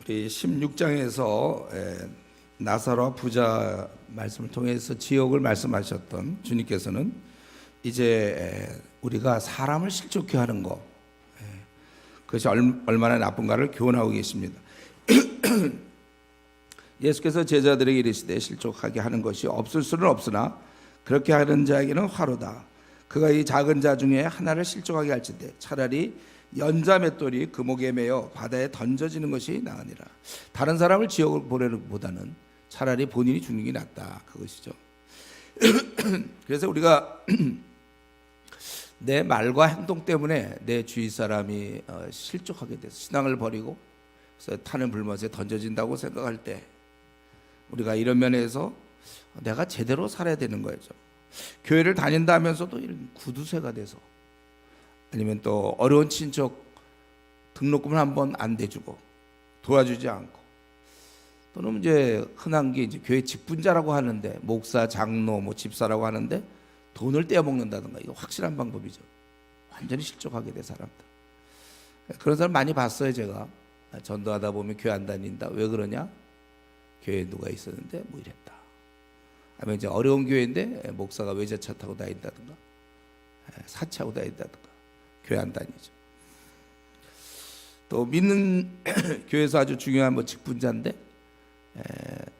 이 16장에서 나사로와 부자 말씀을 통해서 지옥을 말씀하셨던 주님께서는 이제 우리가 사람을 실족케 하는 것, 그것이 얼마나 나쁜가를 교훈하고 계십니다. 예수께서 제자들에게 이르시되 실족하게 하는 것이 없을 수는 없으나 그렇게 하는 자에게는 화로다. 그가 이 작은 자 중에 하나를 실족하게 할진대 차라리 연자 맷돌이 금옥에 매여 바다에 던져지는 것이 나으니라. 다른 사람을 지옥을 보내는 것보다는 차라리 본인이 죽는 게 낫다, 그것이죠. 그래서 우리가 내 말과 행동 때문에 내 주위 사람이 실족하게 돼서 신앙을 버리고 그래서 타는 불못에 던져진다고 생각할 때 우리가 이런 면에서 내가 제대로 살아야 되는 거죠. 교회를 다닌다 하면서도 이런 구두쇠가 돼서, 아니면 또 어려운 친척 등록금을 한번 안 대주고 도와주지 않고, 또는 이제 흔한 게 이제 교회 직분자라고 하는데, 목사, 장로, 뭐 집사라고 하는데 돈을 떼어먹는다든가, 이거 확실한 방법이죠. 완전히 실족하게 된 사람들, 그런 사람 많이 봤어요. 제가 전도하다 보면 교회 안 다닌다. 왜 그러냐? 교회에 누가 있었는데 뭐 이랬다. 아니면 이제 어려운 교회인데 목사가 외제차 타고 다닌다든가 사차고 다닌다든가 교회 안 다니죠. 또 믿는 교회에서 아주 중요한 뭐 직분자인데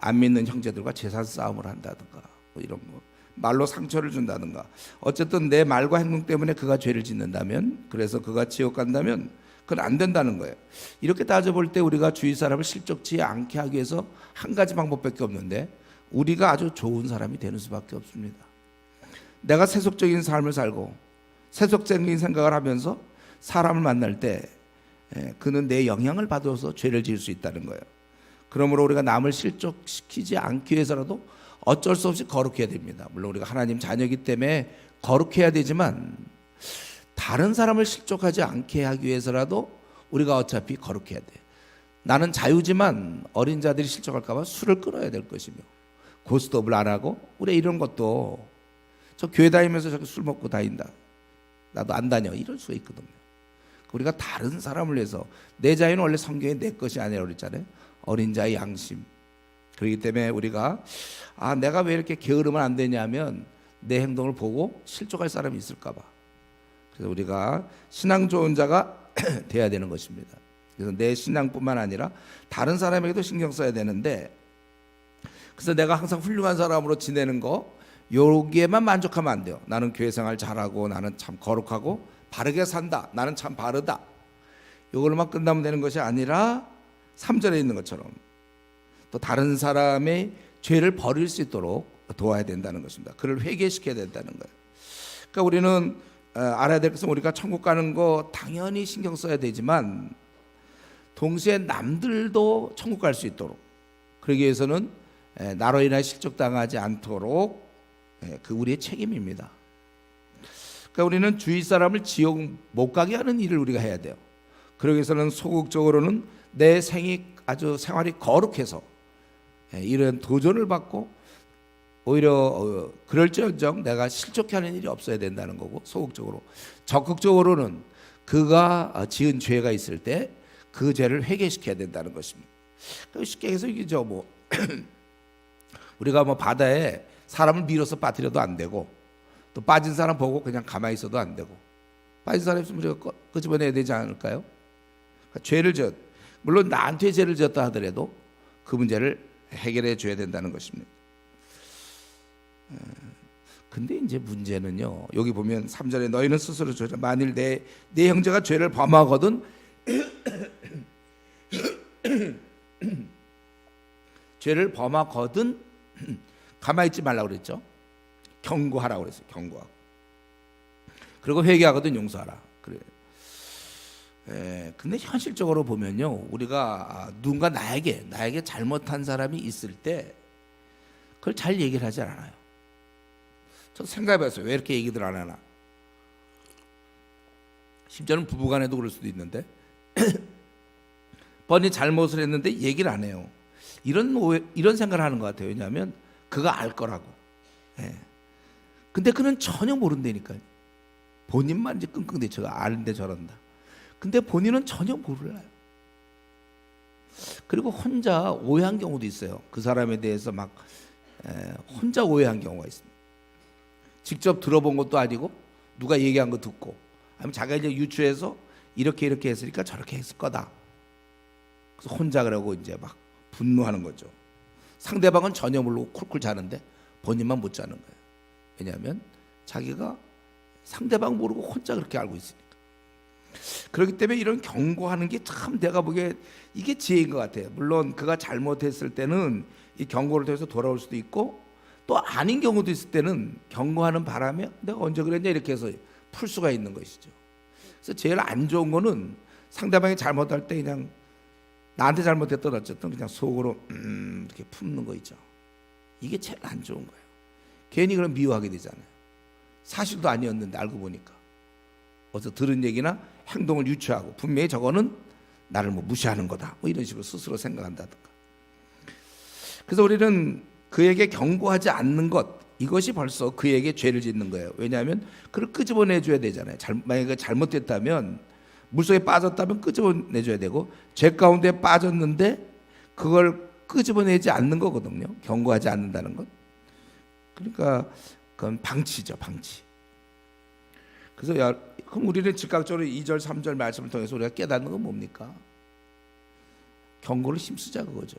안 믿는 형제들과 재산 싸움을 한다든가, 뭐 이런 거 말로 상처를 준다든가, 어쨌든 내 말과 행동 때문에 그가 죄를 짓는다면, 그래서 그가 지옥 간다면 그건 안 된다는 거예요. 이렇게 따져볼 때 우리가 주위 사람을 실족치 않게 하기 위해서 한 가지 방법밖에 없는데, 우리가 아주 좋은 사람이 되는 수밖에 없습니다. 내가 세속적인 삶을 살고 세속적인 생각을 하면서 사람을 만날 때 그는 내 영향을 받아서 죄를 지을 수 있다는 거예요. 그러므로 우리가 남을 실족시키지 않기 위해서라도 어쩔 수 없이 거룩해야 됩니다. 물론 우리가 하나님 자녀이기 때문에 거룩해야 되지만, 다른 사람을 실족하지 않게 하기 위해서라도 우리가 어차피 거룩해야 돼. 나는 자유지만 어린 자들이 실족할까 봐 술을 끊어야 될 것이며, 고스톱을 안 하고, 우리 이런 것도 저 교회 다니면서 저렇게 술 먹고 다닌다, 나도 안 다녀, 이럴 수가 있거든요. 우리가 다른 사람을 위해서, 내 자유는 원래 성경에 내 것이 아니라고 그랬잖아요. 어린 자의 양심. 그렇기 때문에 우리가 내가 왜 이렇게 게으르면 안 되냐면 내 행동을 보고 실족할 사람이 있을까 봐. 그래서 우리가 신앙 좋은 자가 돼야 되는 것입니다. 그래서 내 신앙뿐만 아니라 다른 사람에게도 신경 써야 되는데, 그래서 내가 항상 훌륭한 사람으로 지내는 거, 여기에만 만족하면 안 돼요. 나는 교회 생활 잘하고, 나는 참 거룩하고 바르게 산다, 나는 참 바르다, 이걸로만 끝나면 되는 것이 아니라 3절에 있는 것처럼 또 다른 사람의 죄를 버릴 수 있도록 도와야 된다는 것입니다. 그를 회개시켜야 된다는 거예요. 그러니까 우리는 알아야 될 것은, 우리가 천국 가는 거 당연히 신경 써야 되지만 동시에 남들도 천국 갈 수 있도록, 그러기 위해서는 나로 인하여 실족당하지 않도록 그 우리의 책임입니다. 그러니까 우리는 주위 사람을 지옥 못 가게 하는 일을 우리가 해야 돼요. 그러기 위해서는 소극적으로는 내 생활이 거룩해서 이런 도전을 받고, 오히려 그럴지언정 내가 실족해 하는 일이 없어야 된다는 거고, 소극적으로. 적극적으로는 그가 지은 죄가 있을 때 그 죄를 회개시켜야 된다는 것입니다. 쉽게 해서 이죠, 뭐 우리가 뭐 바다에 사람을 밀어서 빠뜨려도 안 되고, 또 빠진 사람 보고 그냥 가만히 있어도 안 되고, 빠진 사람 있으면 우리가 끄집어내야 되지 않을까요? 그러니까 죄를 물론 나한테 죄를 지었다 하더라도 그 문제를 해결해 줘야 된다는 것입니다. 근데 이제 문제는요, 여기 보면 3절에 너희는 스스로 죄를, 만일 내 형제가 죄를 범하거든 죄를 범하거든 가만히 있지 말라고 그랬죠. 경고하라고 그랬어요. 경고하고, 그리고 회개하거든 용서하라. 그래. 근데 현실적으로 보면요, 우리가 누군가 나에게 잘못한 사람이 있을 때 그걸 잘 얘기를 하지 않아요. 저 생각해봤어요. 왜 이렇게 얘기들 안 하나? 심지어는 부부간에도 그럴 수도 있는데 뻔히 잘못을 했는데 얘기를 안 해요. 이런 생각을 하는 것 같아요. 왜냐하면 그가 알 거라고. 근데 그는 전혀 모른다니까요. 본인만 이제 끙끙대죠. 아는데 저런다. 근데 본인은 전혀 몰라요. 그리고 혼자 오해한 경우도 있어요. 그 사람에 대해서 막 혼자 오해한 경우가 있습니다. 직접 들어본 것도 아니고 누가 얘기한 거 듣고, 아니면 자기가 이제 유추해서 이렇게 했으니까 저렇게 했을 거다. 그래서 혼자 그러고 이제 막 분노하는 거죠. 상대방은 전혀 모르고 쿨쿨 자는데 본인만 못 자는 거예요. 왜냐하면 자기가 상대방 모르고 혼자 그렇게 알고 있으니까. 그렇기 때문에 이런 경고하는 게 참 내가 보기에 이게 지혜인 것 같아요. 물론 그가 잘못했을 때는 이 경고를 통해서 돌아올 수도 있고, 또 아닌 경우도 있을 때는 경고하는 바람에 내가 언제 그랬냐 이렇게 해서 풀 수가 있는 것이죠. 그래서 제일 안 좋은 거는 상대방이 잘못할 때 그냥 나한테 잘못했던 어쨌든 그냥 속으로 이렇게 품는 거 있죠. 이게 제일 안 좋은 거예요. 괜히 그럼 미워하게 되잖아요. 사실도 아니었는데 알고 보니까 어디서 들은 얘기나 행동을 유추하고 분명히 저거는 나를 뭐 무시하는 거다 뭐 이런 식으로 스스로 생각한다든가. 그래서 우리는 그에게 경고하지 않는 것, 이것이 벌써 그에게 죄를 짓는 거예요. 왜냐하면 그를 끄집어내줘야 되잖아요. 만약에 잘못됐다면, 물속에 빠졌다면 끄집어내줘야 되고, 죄 가운데 빠졌는데 그걸 끄집어내지 않는 거거든요. 경고하지 않는다는 것. 그러니까 그건 방치죠, 방치. 그래서 그럼 우리는 즉각적으로 2절 3절 말씀을 통해서 우리가 깨닫는 건 뭡니까? 경고를 힘쓰자 그거죠.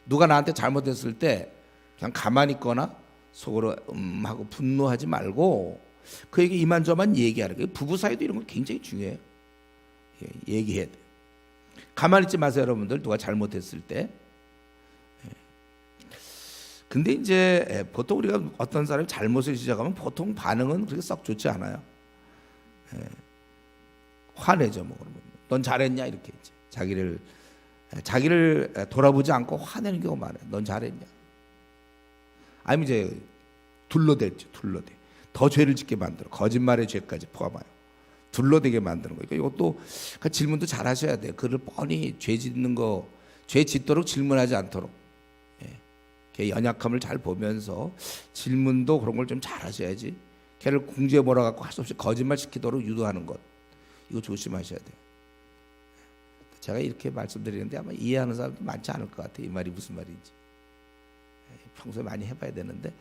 누가 나한테 잘못했을 때 그냥 가만히 있거나 속으로 하고 분노하지 말고 그에게 이만저만 얘기하는 거예요. 부부 사이도 이런 거 굉장히 중요해요. 얘기해야 돼요. 가만히 있지 마세요, 여러분들. 누가 잘못했을 때. 근데 이제 보통 우리가 어떤 사람이 잘못을 시작하면 보통 반응은 그렇게 썩 좋지 않아요. 화내죠, 뭐. 넌 잘했냐 이렇게 이제 자기를 돌아보지 않고 화내는 경우가 많아요. 넌 잘했냐. 아니면 이제 둘러대죠, 둘러대. 더 죄를 짓게 만들어. 거짓말의 죄까지 포함하여 둘러대게 만드는 거예요. 이것도 그 질문도 잘 하셔야 돼요. 그를 뻔히 죄 짓도록 질문하지 않도록. 걔 연약함을 잘 보면서 질문도 그런 걸 좀 잘 하셔야지. 걔를 궁지에 몰아갖고 할 수 없이 거짓말 시키도록 유도하는 것, 이거 조심하셔야 돼요. 제가 이렇게 말씀드리는데 아마 이해하는 사람도 많지 않을 것 같아요. 이 말이 무슨 말인지. 평소에 많이 해봐야 되는데,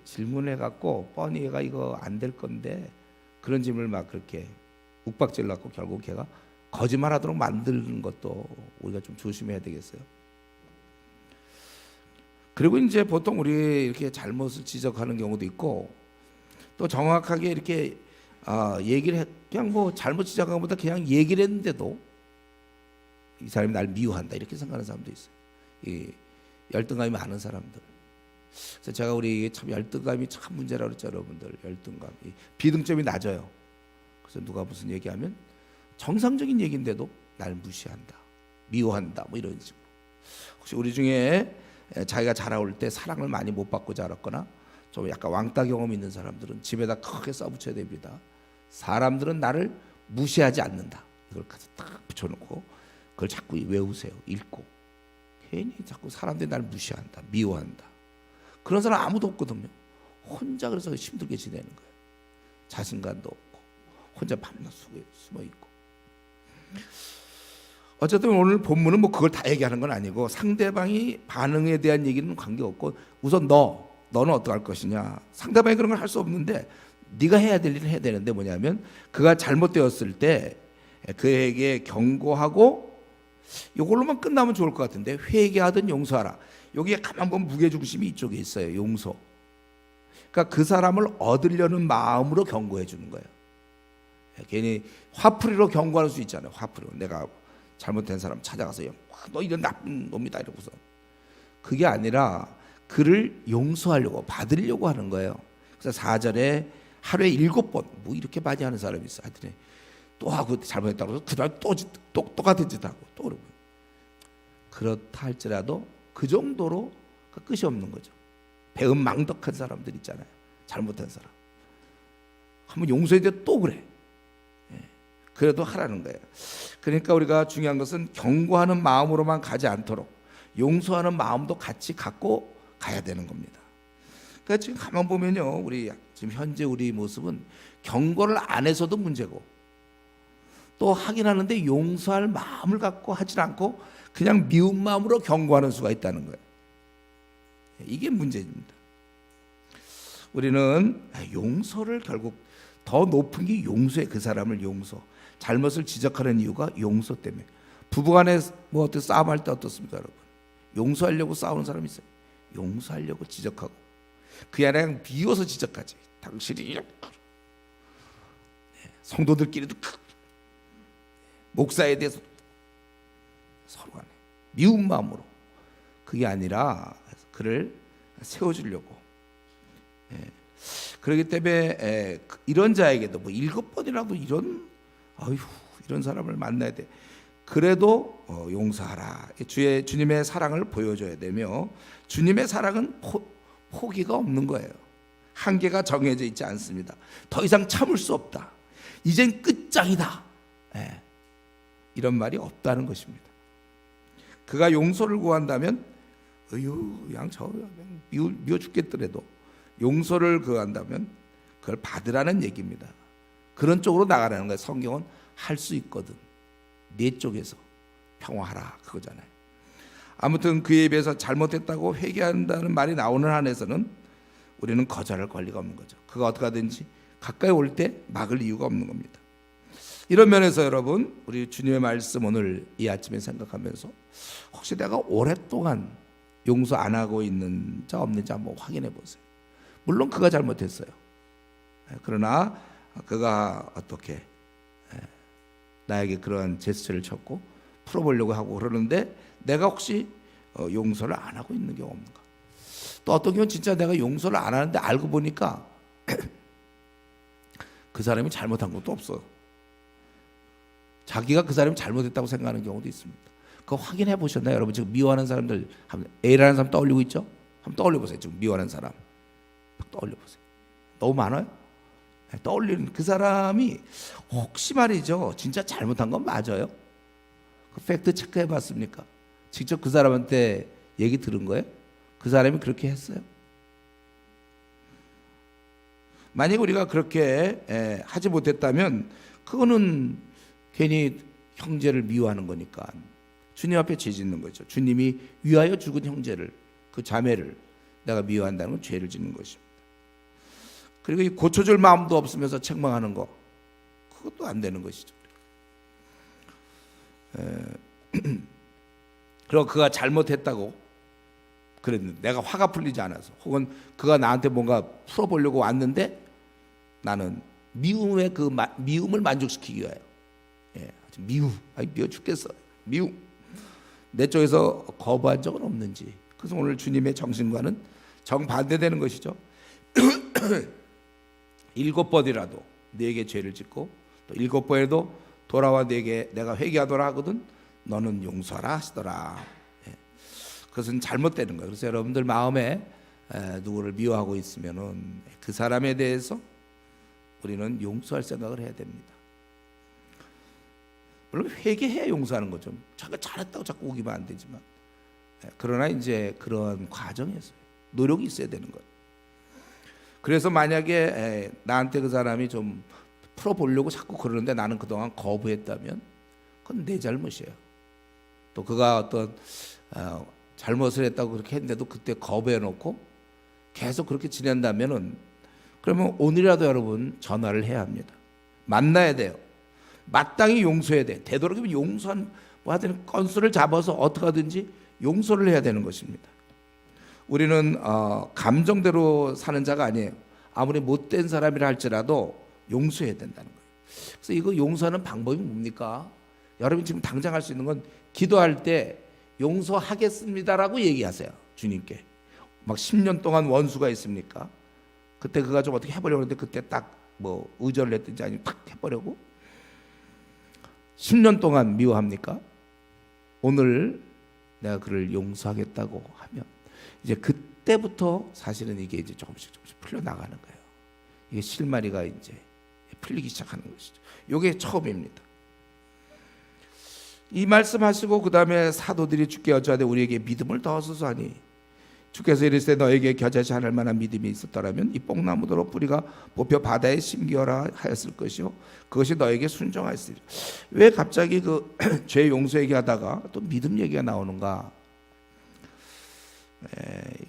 질문해갖고 뻔히 얘가 이거 안 될 건데 그런 질문을 막 그렇게 욱박질러갖고 결국 걔가 거짓말하도록 만드는 것도 우리가 좀 조심해야 되겠어요. 그리고 이제 보통 우리 이렇게 잘못을 지적하는 경우도 있고, 또 정확하게 이렇게 그냥 뭐 잘못 지적한 것보다 그냥 얘기를 했는데도 이 사람이 날 미워한다 이렇게 생각하는 사람도 있어요. 이 열등감이 많은 사람들. 그래서 제가 우리 참 열등감이 참 문제라고 그랬죠, 여러분들. 열등감, 비등점이 낮아요. 그래서 누가 무슨 얘기하면 정상적인 얘기인데도 날 무시한다, 미워한다, 뭐 이런 식으로. 혹시 우리 중에 자기가 자라올 때 사랑을 많이 못 받고 자랐거나 좀 약간 왕따 경험 있는 사람들은 집에다 크게 써붙여야 됩니다. 사람들은 나를 무시하지 않는다. 이걸 가서 딱 붙여놓고 그걸 자꾸 외우세요. 읽고. 괜히 자꾸 사람들이 나를 무시한다, 미워한다. 그런 사람 아무도 없거든요. 혼자 그래서 힘들게 지내는 거예요. 자신감도 없고 혼자 밤낮 속에 숨어 있고. 어쨌든 오늘 본문은 뭐 그걸 다 얘기하는 건 아니고, 상대방이 반응에 대한 얘기는 관계없고, 우선 너는 어떡할 것이냐. 상대방이 그런 걸 할 수 없는데 네가 해야 될 일을 해야 되는데, 뭐냐면 그가 잘못되었을 때 그에게 경고하고, 이걸로만 끝나면 좋을 것 같은데, 회개하든 용서하라. 여기에 가만 보면 무게중심이 이쪽에 있어요. 용서. 그러니까 그 사람을 얻으려는 마음으로 경고해 주는 거예요. 괜히 화풀이로 경고할 수 있잖아요. 화풀이로 내가 잘못된 사람 찾아가서 너 이런 나쁜 놈이다 이러고서. 그게 아니라 그를 용서하려고, 받으려고 하는 거예요. 그래서 4절에 하루에 7번 뭐 이렇게 많이 하는 사람이 있어요. 하여튼 또 하고 잘못했다고 해서 그다음 또 똑같은 짓 하고 또 그러고. 그렇다 할지라도 그 정도로 끝이 없는 거죠. 배은망덕한 사람들 있잖아요. 잘못한 사람. 한번 용서했는데 또 그래. 그래도 하라는 거예요. 그러니까 우리가 중요한 것은 경고하는 마음으로만 가지 않도록 용서하는 마음도 같이 갖고 가야 되는 겁니다. 그러니까 지금 가만 보면요, 우리 지금 현재 우리 모습은 경고를 안 해서도 문제고, 또 하긴 하는데 용서할 마음을 갖고 하질 않고 그냥 미운 마음으로 경고하는 수가 있다는 거예요. 이게 문제입니다. 우리는 용서를 결국 더 높은 게 용서에, 그 사람을 용서, 잘못을 지적하는 이유가 용서 때문에. 부부간에 뭐 어떻게 싸움할 때 어떻습니까, 여러분? 용서하려고 싸우는 사람이 있어요. 용서하려고 지적하고, 그게 아니라 그냥 비워서 지적하지. 당신이 이렇게. 성도들끼리도 목사에 대해서 서로 간에 미운 마음으로, 그게 아니라 그를 세워주려고. 그렇기 때문에 이런 자에게도 뭐 7번이라도 이런 사람을 만나야 돼. 그래도 용서하라. 주님의 사랑을 보여줘야 되며, 주님의 사랑은 포기가 없는 거예요. 한계가 정해져 있지 않습니다. 더 이상 참을 수 없다, 이젠 끝장이다, 이런 말이 없다는 것입니다. 그가 용서를 구한다면 그냥 미워 죽겠더라도 용서를 구한다면 그걸 받으라는 얘기입니다. 그런 쪽으로 나가라는 거예요. 성경은 할 수 있거든, 내 쪽에서 평화하라, 그거잖아요. 아무튼 그에 비해서 잘못했다고 회개한다는 말이 나오는 한에서는 우리는 거절할 권리가 없는 거죠. 그가 어떻게 하든지 가까이 올 때 막을 이유가 없는 겁니다. 이런 면에서 여러분, 우리 주님의 말씀 오늘 이 아침에 생각하면서 혹시 내가 오랫동안 용서 안 하고 있는 자 없는지 한번 확인해 보세요. 물론 그가 잘못했어요. 그러나 그가 어떻게 나에게 그러한 제스처를 쳤고 풀어보려고 하고 그러는데 내가 혹시 용서를 안 하고 있는 경우 없는가? 또 어떤 경우는 진짜 내가 용서를 안 하는데 알고 보니까 그 사람이 잘못한 것도 없어. 자기가 그 사람이 잘못했다고 생각하는 경우도 있습니다. 그거 확인해 보셨나요? 여러분 지금 미워하는 사람들, A라는 사람 떠올리고 있죠? 한번 떠올려 보세요. 지금 미워하는 사람 떠올려 보세요. 너무 많아요? 떠올리는 그 사람이 혹시 말이죠, 진짜 잘못한 건 맞아요? 그 팩트 체크해 봤습니까? 직접 그 사람한테 얘기 들은 거예요? 그 사람이 그렇게 했어요? 만약 우리가 그렇게 하지 못했다면 그거는 괜히 형제를 미워하는 거니까 주님 앞에 죄 짓는 거죠. 주님이 위하여 죽은 형제를, 그 자매를 내가 미워한다는 건 죄를 짓는 것입니다. 그리고 이 고쳐줄 마음도 없으면서 책망하는 거, 그것도 안 되는 것이죠. 그리고 그가 잘못했다고 그랬는데 내가 화가 풀리지 않아서, 혹은 그가 나한테 뭔가 풀어보려고 왔는데 나는 미움의 미움을 만족시키기 위하여, 미워 죽겠어, 미움, 내 쪽에서 거부한 적은 없는지. 그래서 오늘 주님의 정신과는 정반대되는 것이죠. 7번이라도 네게 죄를 짓고 또 7번에도 돌아와 네게 내가 회개하도록 하거든 너는 용서하라 하시더라. 그것은 잘못되는 거예요. 그래서 여러분들 마음에 누구를 미워하고 있으면은 그 사람에 대해서 우리는 용서할 생각을 해야 됩니다. 물론 회개해야 용서하는 거죠. 자기가 잘했다고 자꾸 우기면 안 되지만, 그러나 이제 그런 과정에서 노력이 있어야 되는 거예요. 그래서 만약에 나한테 그 사람이 좀 풀어보려고 자꾸 그러는데 나는 그동안 거부했다면 그건 내 잘못이에요. 또 그가 어떤 잘못을 했다고 그렇게 했는데도 그때 거부해놓고 계속 그렇게 지낸다면은, 그러면 오늘이라도 여러분 전화를 해야 합니다. 만나야 돼요. 마땅히 용서해야 돼. 되도록이면 용서한 뭐 하든 건수를 잡아서 어떻게 하든지 용서를 해야 되는 것입니다. 우리는 감정대로 사는 자가 아니에요. 아무리 못된 사람이라 할지라도 용서해야 된다는 거예요. 그래서 이거 용서하는 방법이 뭡니까? 여러분 지금 당장 할 수 있는 건 기도할 때 용서하겠습니다라고 얘기하세요. 주님께. 막 10년 동안 원수가 있습니까? 그때 그가 좀 어떻게 해보려고 하는데 그때 딱 뭐 의절을 했든지 아니면 탁 해보려고 10년 동안 미워합니까? 오늘 내가 그를 용서하겠다고 하면 이제 그때부터 사실은 이게 이제 조금씩 풀려나가는 거예요. 이게 실마리가 이제 풀리기 시작하는 것이죠. 이게 처음입니다. 이 말씀하시고 그 다음에 사도들이 주께 여쭤하되 우리에게 믿음을 더하소서 하니 주께서 이르시되 너에게 겨자씨 하늘 만한 믿음이 있었더라면 이 뽕나무더러 뿌리가 뽑혀 바다에 심기어라 하였을 것이요 그것이 너에게 순종하였으리라. 왜 갑자기 그 죄 용서 얘기하다가 또 믿음 얘기가 나오는가?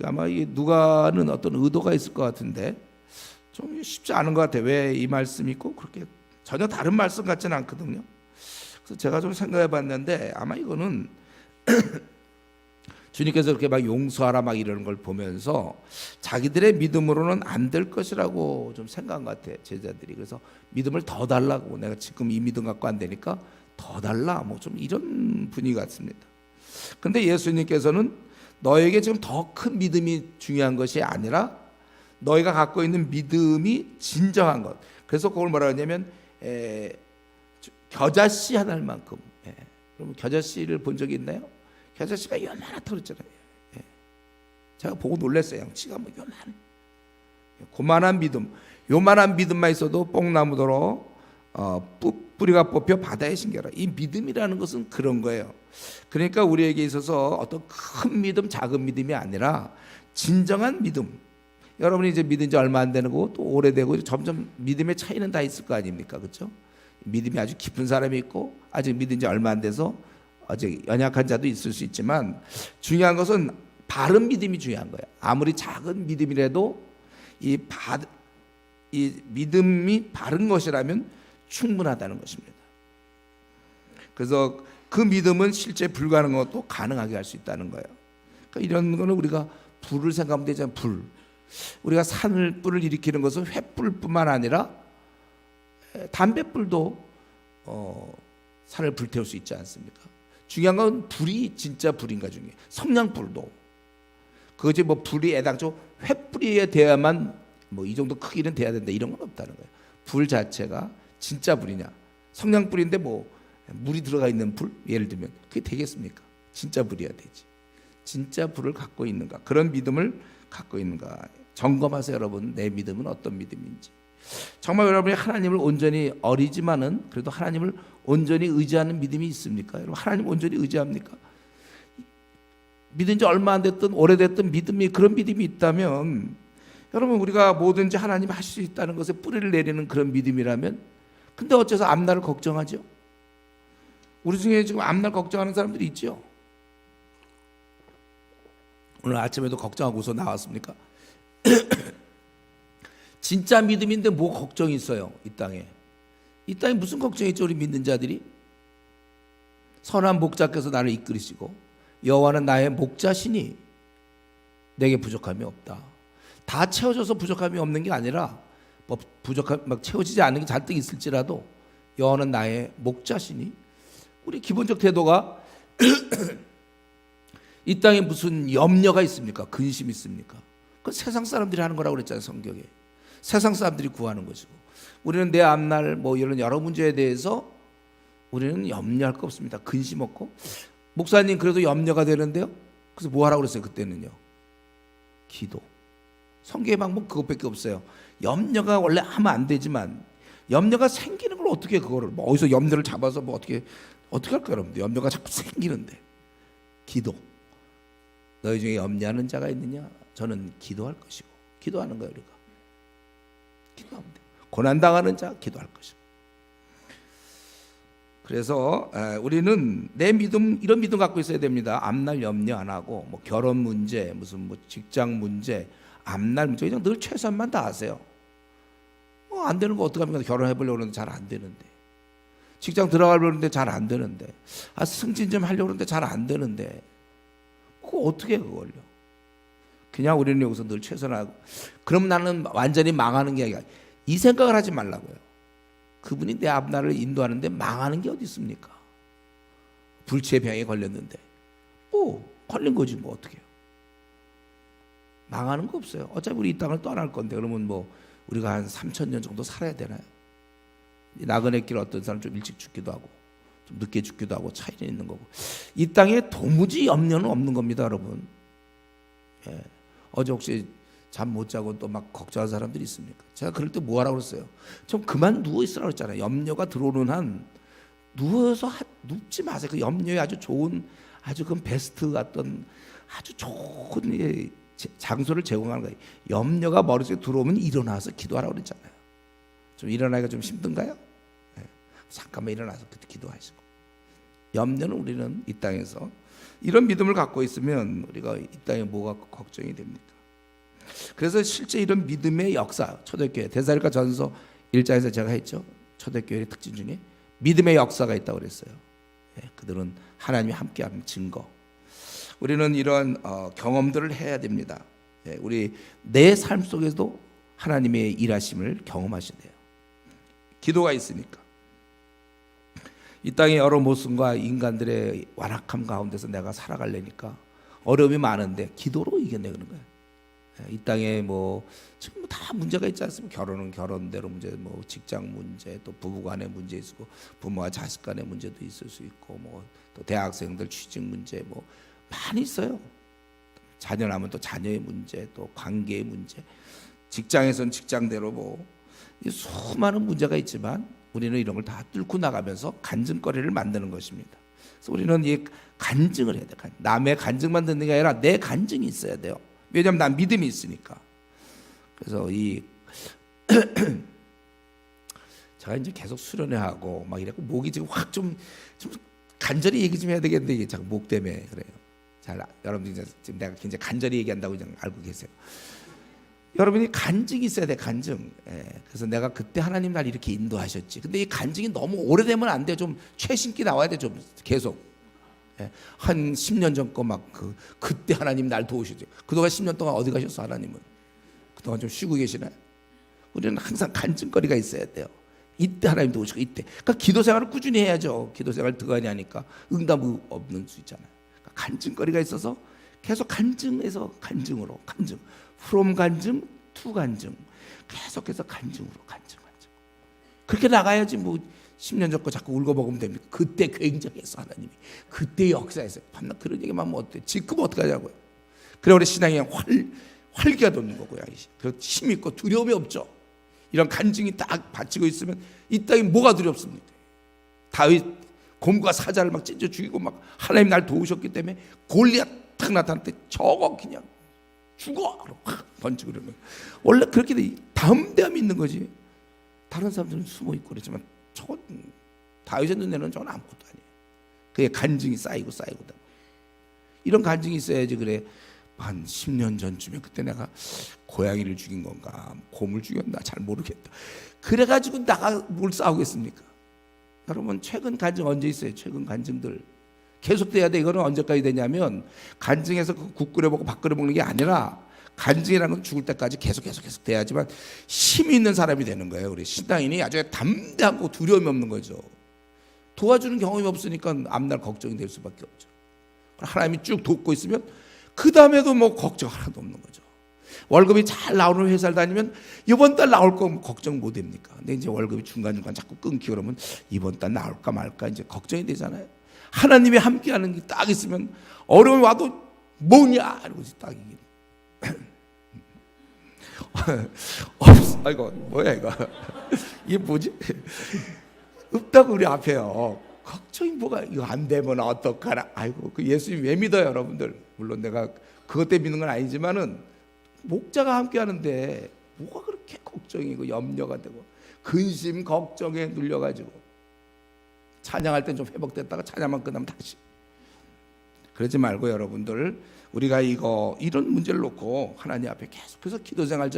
아마 이 누가는 어떤 의도가 있을 것 같은데 좀 쉽지 않은 것 같아요. 왜 이 말씀이 있고 그렇게 전혀 다른 말씀 같지는 않거든요. 그래서 제가 좀 생각해 봤는데 아마 이거는 주님께서 그렇게 막 용서하라 막 이러는 걸 보면서 자기들의 믿음으로는 안 될 것이라고 좀 생각한 것 같아요, 제자들이. 그래서 믿음을 더 달라고, 내가 지금 이 믿음 갖고 안 되니까 더 달라, 뭐 좀 이런 분위기 같습니다. 근데 예수님께서는 너에게 지금 더 큰 믿음이 중요한 것이 아니라 너희가 갖고 있는 믿음이 진정한 것. 그래서 그걸 뭐라 하냐면 겨자씨 하나만큼. 그러면 겨자씨를 본 적이 있나요? 겨자씨가 요만하다 그랬잖아요. 제가 보고 놀랐어요. 양치가 뭐 요만해. 그만한 믿음, 요만한 믿음만 있어도 뽕나무더러 뿌리가 뽑혀 바다에 심겨라. 이 믿음이라는 것은 그런 거예요. 그러니까 우리에게 있어서 어떤 큰 믿음, 작은 믿음이 아니라 진정한 믿음. 여러분이 이제 믿은 지 얼마 안 되는 거고 또 오래되고 점점 믿음의 차이는 다 있을 거 아닙니까? 그렇죠? 믿음이 아주 깊은 사람이 있고 아직 믿은 지 얼마 안 돼서 아직 연약한 자도 있을 수 있지만 중요한 것은 바른 믿음이 중요한 거예요. 아무리 작은 믿음이라도 이 믿음이 바른 것이라면 충분하다는 것입니다. 그래서 그 믿음은 실제 불가능한 것도 가능하게 할 수 있다는 거예요. 그러니까 이런 거는 우리가 불을 생각하면 되잖아요. 불. 우리가 산불을 일으키는 것은 횃불뿐만 아니라 담뱃불도 산을 불태울 수 있지 않습니까? 중요한 건 불이 진짜 불인가 중요해요. 성냥불도 그것이 뭐 불이 애당초 횃불이 돼야만 뭐 이 정도 크기는 돼야 된다 이런 건 없다는 거예요. 불 자체가 진짜 불이냐, 성냥불인데 뭐 물이 들어가 있는 불 예를 들면 그게 되겠습니까? 진짜 불이어야 되지. 진짜 불을 갖고 있는가, 그런 믿음을 갖고 있는가 점검하세요. 여러분, 내 믿음은 어떤 믿음인지. 정말 여러분이 하나님을 온전히 어리지만은 그래도 하나님을 온전히 의지하는 믿음이 있습니까? 여러분, 하나님 온전히 의지합니까? 믿은 지 얼마 안 됐든 오래됐든 믿음이, 그런 믿음이 있다면 여러분, 우리가 뭐든지 하나님 하실 수 있다는 것에 뿌리를 내리는 그런 믿음이라면, 근데 어째서 앞날을 걱정하죠? 우리 중에 지금 앞날 걱정하는 사람들이 있죠. 오늘 아침에도 걱정하고서 나왔습니까? 진짜 믿음인데 뭐 걱정이 있어요? 이 땅에 무슨 걱정이 있죠? 우리 믿는 자들이. 선한 목자께서 나를 이끌으시고 여호와는 나의 목자시니 내게 부족함이 없다. 다 채워져서 부족함이 없는 게 아니라 뭐 막 채워지지 않는 게 잔뜩 있을지라도 여호와는 나의 목자시니. 우리 기본적 태도가 이 땅에 무슨 염려가 있습니까? 근심이 있습니까? 그건 세상 사람들이 하는 거라고 그랬잖아요, 성경에. 세상 사람들이 구하는 것이고, 우리는 내 앞날 뭐 이런 여러 문제에 대해서 우리는 염려할 거 없습니다. 근심 없고. 목사님 그래도 염려가 되는데요. 그래서 뭐 하라고 그랬어요? 그때는요, 기도. 성경의 방법 그것밖에 없어요. 염려가 원래 하면 안 되지만 염려가 생기는 걸 어떻게, 그거를 뭐 어디서 염려를 잡아서 뭐 어떻게 할까요? 여러분들, 염려가 자꾸 생기는데. 기도. 너희 중에 염려하는 자가 있느냐? 저는 기도할 것이고. 기도하는 거예요. 우리가 기도하면 돼요. 고난당하는 자 기도할 것이고. 그래서 우리는 내 믿음, 이런 믿음 갖고 있어야 됩니다. 앞날 염려 안 하고, 뭐 결혼 문제, 무슨 뭐 직장 문제, 앞날 문제, 그냥 늘 최선만 다하세요. 안 되는 거 어떡합니까? 결혼해 보려고 하는데 잘 안 되는데, 직장 들어가려고 하는데 잘 안 되는데, 승진 좀 하려고 하는데 잘 안 되는데, 그거 어떻게 그걸요? 그냥 우리는 여기서 늘 최선하고, 그럼 나는 완전히 망하는 게 아니라, 이 생각을 하지 말라고요. 그분이 내 앞날을 인도하는데 망하는 게 어디 있습니까? 불치병에 걸렸는데 뭐 걸린 거지 뭐 어떻게 해요? 망하는 거 없어요. 어차피 우리 이 땅을 떠날 건데, 그러면 뭐 우리가 한 3,000년 정도 살아야 되나요? 나그네 길 어떤 사람 좀 일찍 죽기도 하고 좀 늦게 죽기도 하고 차이는 있는 거고, 이 땅에 도무지 염려는 없는 겁니다, 여러분. 어제 혹시 잠 못 자고 또 막 걱정하는 사람들이 있습니까? 제가 그럴 때 뭐 하라고 그랬어요? 좀 그만 누워 있으라고 했잖아요. 염려가 들어오는 한 누워서 눕지 마세요. 그 염려에 아주 좋은, 아주 그 베스트 같던 아주 좋은 장소를 제공하는 거예요. 염려가 머릿속에 들어오면 일어나서 기도하라고 그랬잖아요. 좀 일어나기가 좀 힘든가요? 네. 잠깐만 일어나서 그때 기도하시고. 염려는 우리는 이 땅에서 이런 믿음을 갖고 있으면 우리가 이 땅에 뭐가 걱정이 됩니까? 그래서 실제 이런 믿음의 역사, 초대교회 데살로니가 전서 1장에서 제가 했죠. 초대교회의 특징 중에 믿음의 역사가 있다고 그랬어요. 네, 그들은 하나님이 함께하는 증거. 우리는 이런 경험들을 해야 됩니다. 네, 우리 내 삶 속에서도 하나님의 일하심을 경험하셔야 돼요. 기도가 있으니까. 이 땅의 여러 모순과 인간들의 완악함 가운데서 내가 살아가려니까 어려움이 많은데 기도로 이겨내는 거예요. 이 땅에 뭐 지금 다 문제가 있지 않습니까? 결혼은 결혼대로 문제, 뭐 직장 문제, 또 부부간의 문제 있고 부모와 자식 간의 문제도 있을 수 있고 뭐 또 대학생들 취직 문제 뭐 많이 있어요. 자녀 나면 또 자녀의 문제, 또 관계의 문제, 직장에서는 직장대로 뭐 수많은 문제가 있지만 우리는 이런 걸 다 뚫고 나가면서 간증거리를 만드는 것입니다. 그래서 우리는 이 간증을 해야 돼요. 남의 간증만 듣는 게 아니라 내 간증이 있어야 돼요. 왜냐하면 난 믿음이 있으니까. 그래서 이 제가 이제 계속 수련회 하고 막 이랬고 목이 지금 확 좀 간절히 얘기 좀 해야 되겠는데 이게 자꾸 목 때문에 그래요. 잘 여러분들 이제 지금 내가 굉장히 간절히 얘기한다고 그냥 알고 계세요. 여러분이 간증이 있어야 돼. 간증. 예. 그래서 내가 그때 하나님 날 이렇게 인도하셨지. 근데 이 간증이 너무 오래되면 안 돼. 좀 최신기 나와야 돼. 좀 계속. 예. 한 10년 전 거 막 그때 하나님 날 도우셨지. 그동안 10년 동안 어디 가셨어 하나님은? 그동안 좀 쉬고 계시나요? 우리는 항상 간증거리가 있어야 돼요. 이때 하나님 도우시고 이때. 그러니까 기도 생활을 꾸준히 해야죠. 기도 생활 등한히 하니까 응답 없는 수 있잖아요. 그러니까 간증거리가 있어서 계속 간증에서 간증으로 간증. from 간증 to 간증. 계속해서 간증으로 간증. 그렇게 나가야지 뭐 10년 전 거 자꾸 울고 먹으면 됩니까? 그때 굉장했어 하나님이. 그때 역사했어요. 밤낮 그런 얘기만 하면 어때? 지금 어떡하냐고요. 그래 우리 신앙이 활기가 돋는 거고요. 그 힘 있고 두려움이 없죠. 이런 간증이 딱 바치고 있으면 이 땅에 뭐가 두렵습니까? 다윗 곰과 사자를 막 찢어 죽이고 막 하나님 날 도우셨기 때문에 골리앗 딱 나타날 때 저거 그냥 죽어! 확 던지고 그러면 원래 그렇게 담대함이 있는 거지. 다른 사람들은 숨어 있고 그러지만 저건 다윗의 눈에는 저건 아무것도 아니에요. 그게 간증이 쌓이고 이런 간증이 있어야지. 그래 한 10년 전쯤에 그때 내가 고양이를 죽인 건가 곰을 죽였나 잘 모르겠다. 그래가지고 나가 뭘 싸우겠습니까? 여러분 최근 간증 언제 있어요? 최근 간증들 계속돼야 돼. 이거는 언제까지 되냐면 간증해서 국 끓여 먹고 밥 끓여 먹는 게 아니라 간증이라는 건 죽을 때까지 계속 돼야지만 힘이 있는 사람이 되는 거예요. 우리 신앙인이 아주 담대하고 두려움이 없는 거죠. 도와주는 경험이 없으니까 앞날 걱정이 될 수밖에 없죠. 하나님이 쭉 돕고 있으면 그 다음에도 뭐 걱정 하나도 없는 거죠. 월급이 잘 나오는 회사를 다니면 이번 달 나올 거 걱정 못 합니까? 근데 이제 월급이 중간중간 자꾸 끊기고 그러면 이번 달 나올까 말까 이제 걱정이 되잖아요. 하나님이 함께하는 게 딱 있으면 어려움이 와도 뭐냐 이러고 딱 이게 아이고 뭐야 이거 이게 뭐지? 없다고 우리 앞에요. 걱정이 뭐가 이거 안 되면 어떡하나. 아이고 그 예수님 왜 믿어요 여러분들? 물론 내가 그것 때문에 믿는 건 아니지만은 목자가 함께 하는데 뭐가 그렇게 걱정이고 염려가 되고 근심 걱정에 눌려가지고 찬양할 땐 좀 회복됐다가 찬양만 끝나면 다시. 그러지 말고 여러분들 우리가 이런 문제를 놓고 하나님 앞에 계속해서 기도생활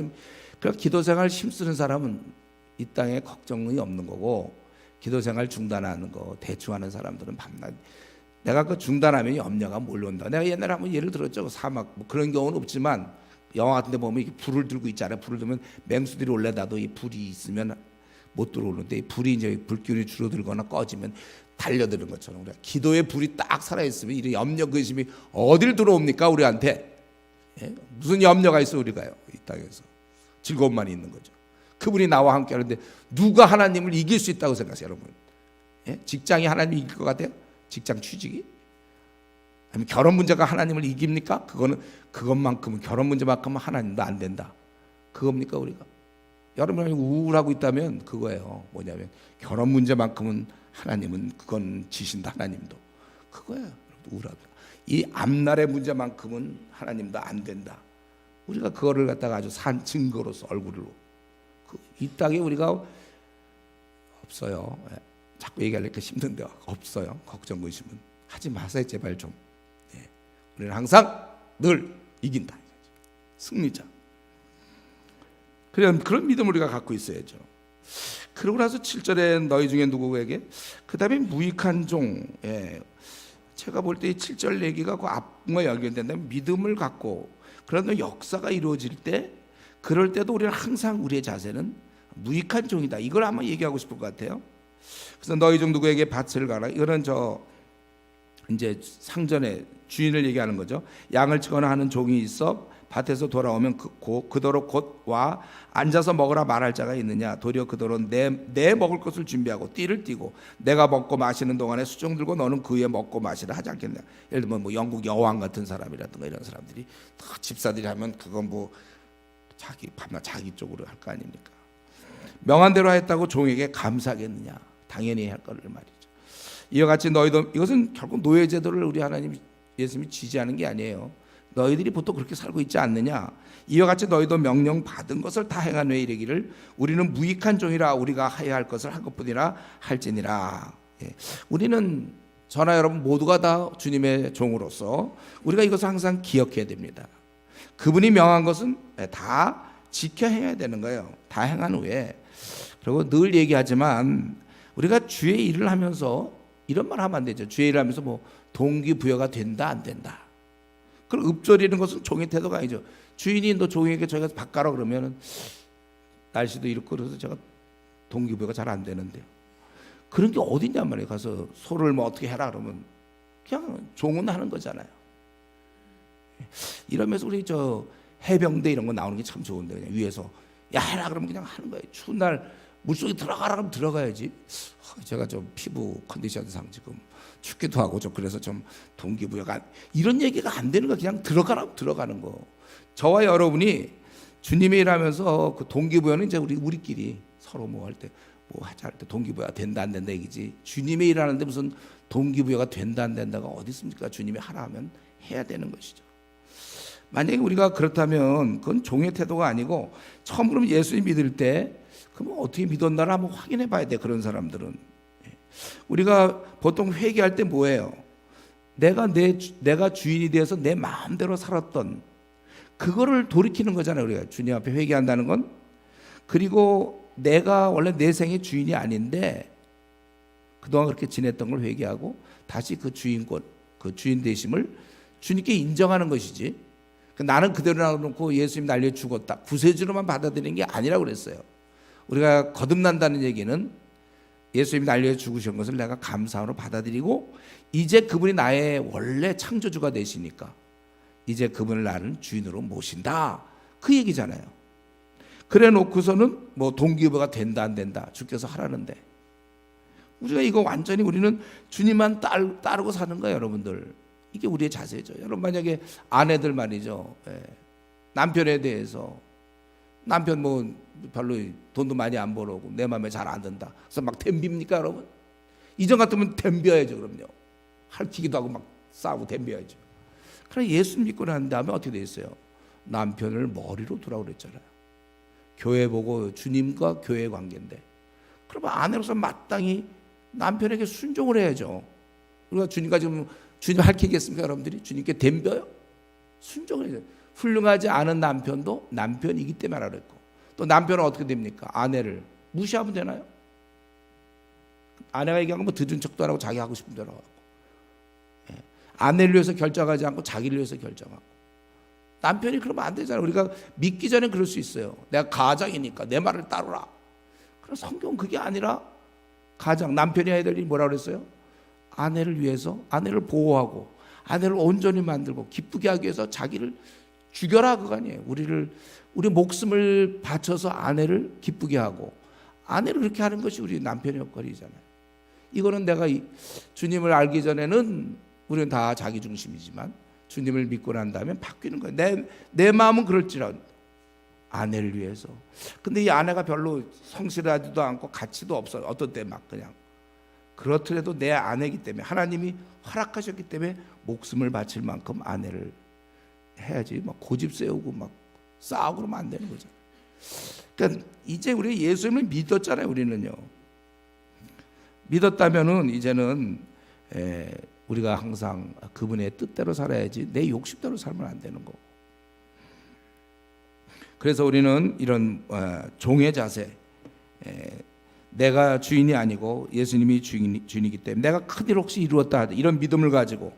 기도생활 힘쓰는 사람은 이 땅에 걱정이 없는 거고 기도생활 중단하는 거 대충 하는 사람들은 밤낮 내가 그 중단하면 염려가 몰려온다. 내가 옛날에 한번 예를 들었죠. 사막 뭐 그런 경우는 없지만 영화 같은 데 보면 이렇게 불을 들고 있잖아요. 불을 들면 맹수들이 올라다도 이 불이 있으면 못 들어오는데 이 불이 이제 불길이 줄어들거나 꺼지면 달려드는 것처럼 우리가 기도의 불이 딱 살아있으면 이런 염려 근심이 어딜 들어옵니까 우리한테? 예? 무슨 염려가 있어 우리가요 이 땅에서 즐거움만 있는 거죠. 그분이 나와 함께 하는데 누가 하나님을 이길 수 있다고 생각하세요 여러분? 예? 직장이 하나님을 이길 것 같아요? 직장 취직이? 아니면 결혼 문제가 하나님을 이깁니까? 그것만큼은 결혼 문제만큼은 하나님도 안 된다. 그겁니까 우리가? 여러분이 우울하고 있다면 그거예요. 뭐냐면 결혼 문제만큼은 하나님은 그건 지신다. 하나님도 그거예요. 우울하다. 이 앞날의 문제만큼은 하나님도 안 된다. 우리가 그거를 갖다가 아주 산 증거로서 얼굴로 이 땅에 우리가 없어요. 자꾸 얘기하려니까 힘든데 없어요. 걱정 의심은 하지 마세요 제발 좀. 우리는 항상 늘 이긴다, 승리자. 그런 믿음을 우리가 갖고 있어야죠. 그러고 나서 7절에 너희 중에 누구에게, 그 다음에 무익한 종. 제가 볼 때 7절 얘기가 그 앞과 연결된다면 믿음을 갖고 그런 역사가 이루어질 때, 그럴 때도 우리는 항상 우리의 자세는 무익한 종이다. 이걸 아마 얘기하고 싶을 것 같아요. 그래서 너희 중 누구에게 밭을 가라. 이거는 이제 상전의 주인을 얘기하는 거죠. 양을 치거나 하는 종이 있어 밭에서 돌아오면 그더러 곧 와 앉아서 먹으라 말할 자가 있느냐. 도리어 그더러 내 먹을 것을 준비하고 띠를 띠고 내가 먹고 마시는 동안에 수종 들고 너는 그 위에 먹고 마시라 하지 않겠냐. 예를 들면 뭐 영국 여왕 같은 사람이라든가 이런 사람들이 집사들이 하면 그건 뭐 자기 쪽으로 할 거 아닙니까. 명한 대로 했다고 종에게 감사하겠느냐. 당연히 할 거를 말이죠. 이와 같이 너희도, 이것은 결국 노예 제도를 우리 하나님 예수님이 지지하는 게 아니에요. 너희들이 보통 그렇게 살고 있지 않느냐. 이와 같이 너희도 명령 받은 것을 다 행한 후에 이르기를 우리는 무익한 종이라 우리가 하여야 할 것을 한 것뿐이라 할지니라. 우리는 저나 여러분 모두가 다 주님의 종으로서 우리가 이것을 항상 기억해야 됩니다. 그분이 명한 것은 다 지켜 행해야 되는 거예요. 다 행한 후에. 그리고 늘 얘기하지만 우리가 주의 일을 하면서 이런 말 하면 안 되죠. 주의 일을 하면서 뭐 동기부여가 된다 안 된다. 그럼 읊조리는 것은 종의 태도가 아니죠. 주인이 너 종에게 저희가 밥 가라 그러면은 날씨도 이렇고 그래서 제가 동기부여가 잘 안 되는데요. 그런 게 어딨냔 말이에요. 가서 소를 뭐 어떻게 해라 그러면 그냥 종은 하는 거잖아요. 이러면서 우리 해병대 이런 거 나오는 게 참 좋은데 그냥 위에서 야 해라 그러면 그냥 하는 거예요. 추운 날 물속에 들어가라 그러면 들어가야지. 제가 좀 피부 컨디션상 지금 춥기도 하고 좀 그래서 좀 동기부여가 이런 얘기가 안 되는 거. 그냥 들어가라 들어가는 거. 저와 여러분이 주님의 일하면서 그 동기부여는 이제 우리끼리 서로 뭐 할 때 뭐 하자 할 때 동기부여가 된다 안 된다 얘기지. 주님의 일하는데 무슨 동기부여가 된다 안 된다가 어디 있습니까? 주님이 하라 하면 해야 되는 것이죠. 만약에 우리가 그렇다면 그건 종의 태도가 아니고 처음 그러면 예수님 믿을 때 그럼 어떻게 믿었나를 한번 확인해 봐야 돼. 그런 사람들은 우리가 보통 회개할 때 뭐예요? 내가 주인이 되어서 내 마음대로 살았던 그거를 돌이키는 거잖아요. 우리가 주님 앞에 회개한다는 건. 그리고 내가 원래 내 생의 주인이 아닌데 그동안 그렇게 지냈던 걸 회개하고 다시 그 주인권, 그 주인 되심을 주님께 인정하는 것이지. 나는 그대로 놔놓고 예수님 날려 죽었다 구세주로만 받아들이는 게 아니라고 그랬어요. 우리가 거듭난다는 얘기는 예수님이 날려 죽으신 것을 내가 감사함으로 받아들이고 이제 그분이 나의 원래 창조주가 되시니까 이제 그분을 나는 주인으로 모신다, 그 얘기잖아요. 그래 놓고서는 뭐 동기부여가 된다 안 된다 주께서 하라는데 우리가 이거 완전히 우리는 주님만 따르고 사는 거예요. 여러분들 이게 우리의 자세죠. 여러분 만약에 아내들 말이죠, 남편에 대해서 남편 뭐 별로 돈도 많이 안 벌어오고 내 마음에 잘 안 든다 그래서 막 덤빕니까 여러분? 이전 같으면 덤벼야죠. 그럼요. 핥히기도 하고 막 싸우고 덤벼야죠. 그러나 예수 믿고 난 다음에 어떻게 돼 있어요? 남편을 머리로 두라고 그랬잖아요. 교회 보고 주님과 교회 관계인데 그러면 아내로서 마땅히 남편에게 순종을 해야죠. 우리가 주님과 지금 주님 핥히겠습니까 여러분들이? 주님께 덤벼요? 순종을 해야죠. 훌륭하지 않은 남편도 남편이기 때문에 하라 그랬고 또 남편은 어떻게 됩니까? 아내를 무시하면 되나요? 아내가 얘기한 거 뭐 듣은 척도 안 하고 자기 하고 싶은 대로 하고 아내를 위해서 결정하지 않고 자기를 위해서 결정하고 남편이 그러면 안 되잖아요. 우리가 믿기 전에 그럴 수 있어요. 내가 가장이니까 내 말을 따르라. 그럼 성경은 그게 아니라 가장 남편이 해야 될 일이 뭐라고 그랬어요? 아내를 위해서 아내를 보호하고 아내를 온전히 만들고 기쁘게 하기 위해서 자기를 죽여라 그거 아니에요. 우리 목숨을 바쳐서 아내를 기쁘게 하고 아내를 그렇게 하는 것이 우리 남편의 역할이잖아요. 이거는 내가 주님을 알기 전에는 우리는 다 자기 중심이지만 주님을 믿고 난 다음에 바뀌는 거예요. 내 마음은 그럴지라도 아내를 위해서. 근데 이 아내가 별로 성실하지도 않고 가치도 없어요. 어떤 때 막 그냥. 그렇더라도 내 아내이기 때문에 하나님이 허락하셨기 때문에 목숨을 바칠 만큼 아내를 해야지 막 고집 세우고 막 싸우고 그러면 안 되는 거죠. 그러니까 이제 우리 예수님을 믿었잖아요. 우리는요. 믿었다면은 이제는 우리가 항상 그분의 뜻대로 살아야지 내 욕심대로 살면 안 되는 거고. 그래서 우리는 이런 종의 자세, 내가 주인이 아니고 예수님이 주인이기 때문에 내가 큰일 혹시 이루었다 이런 믿음을 가지고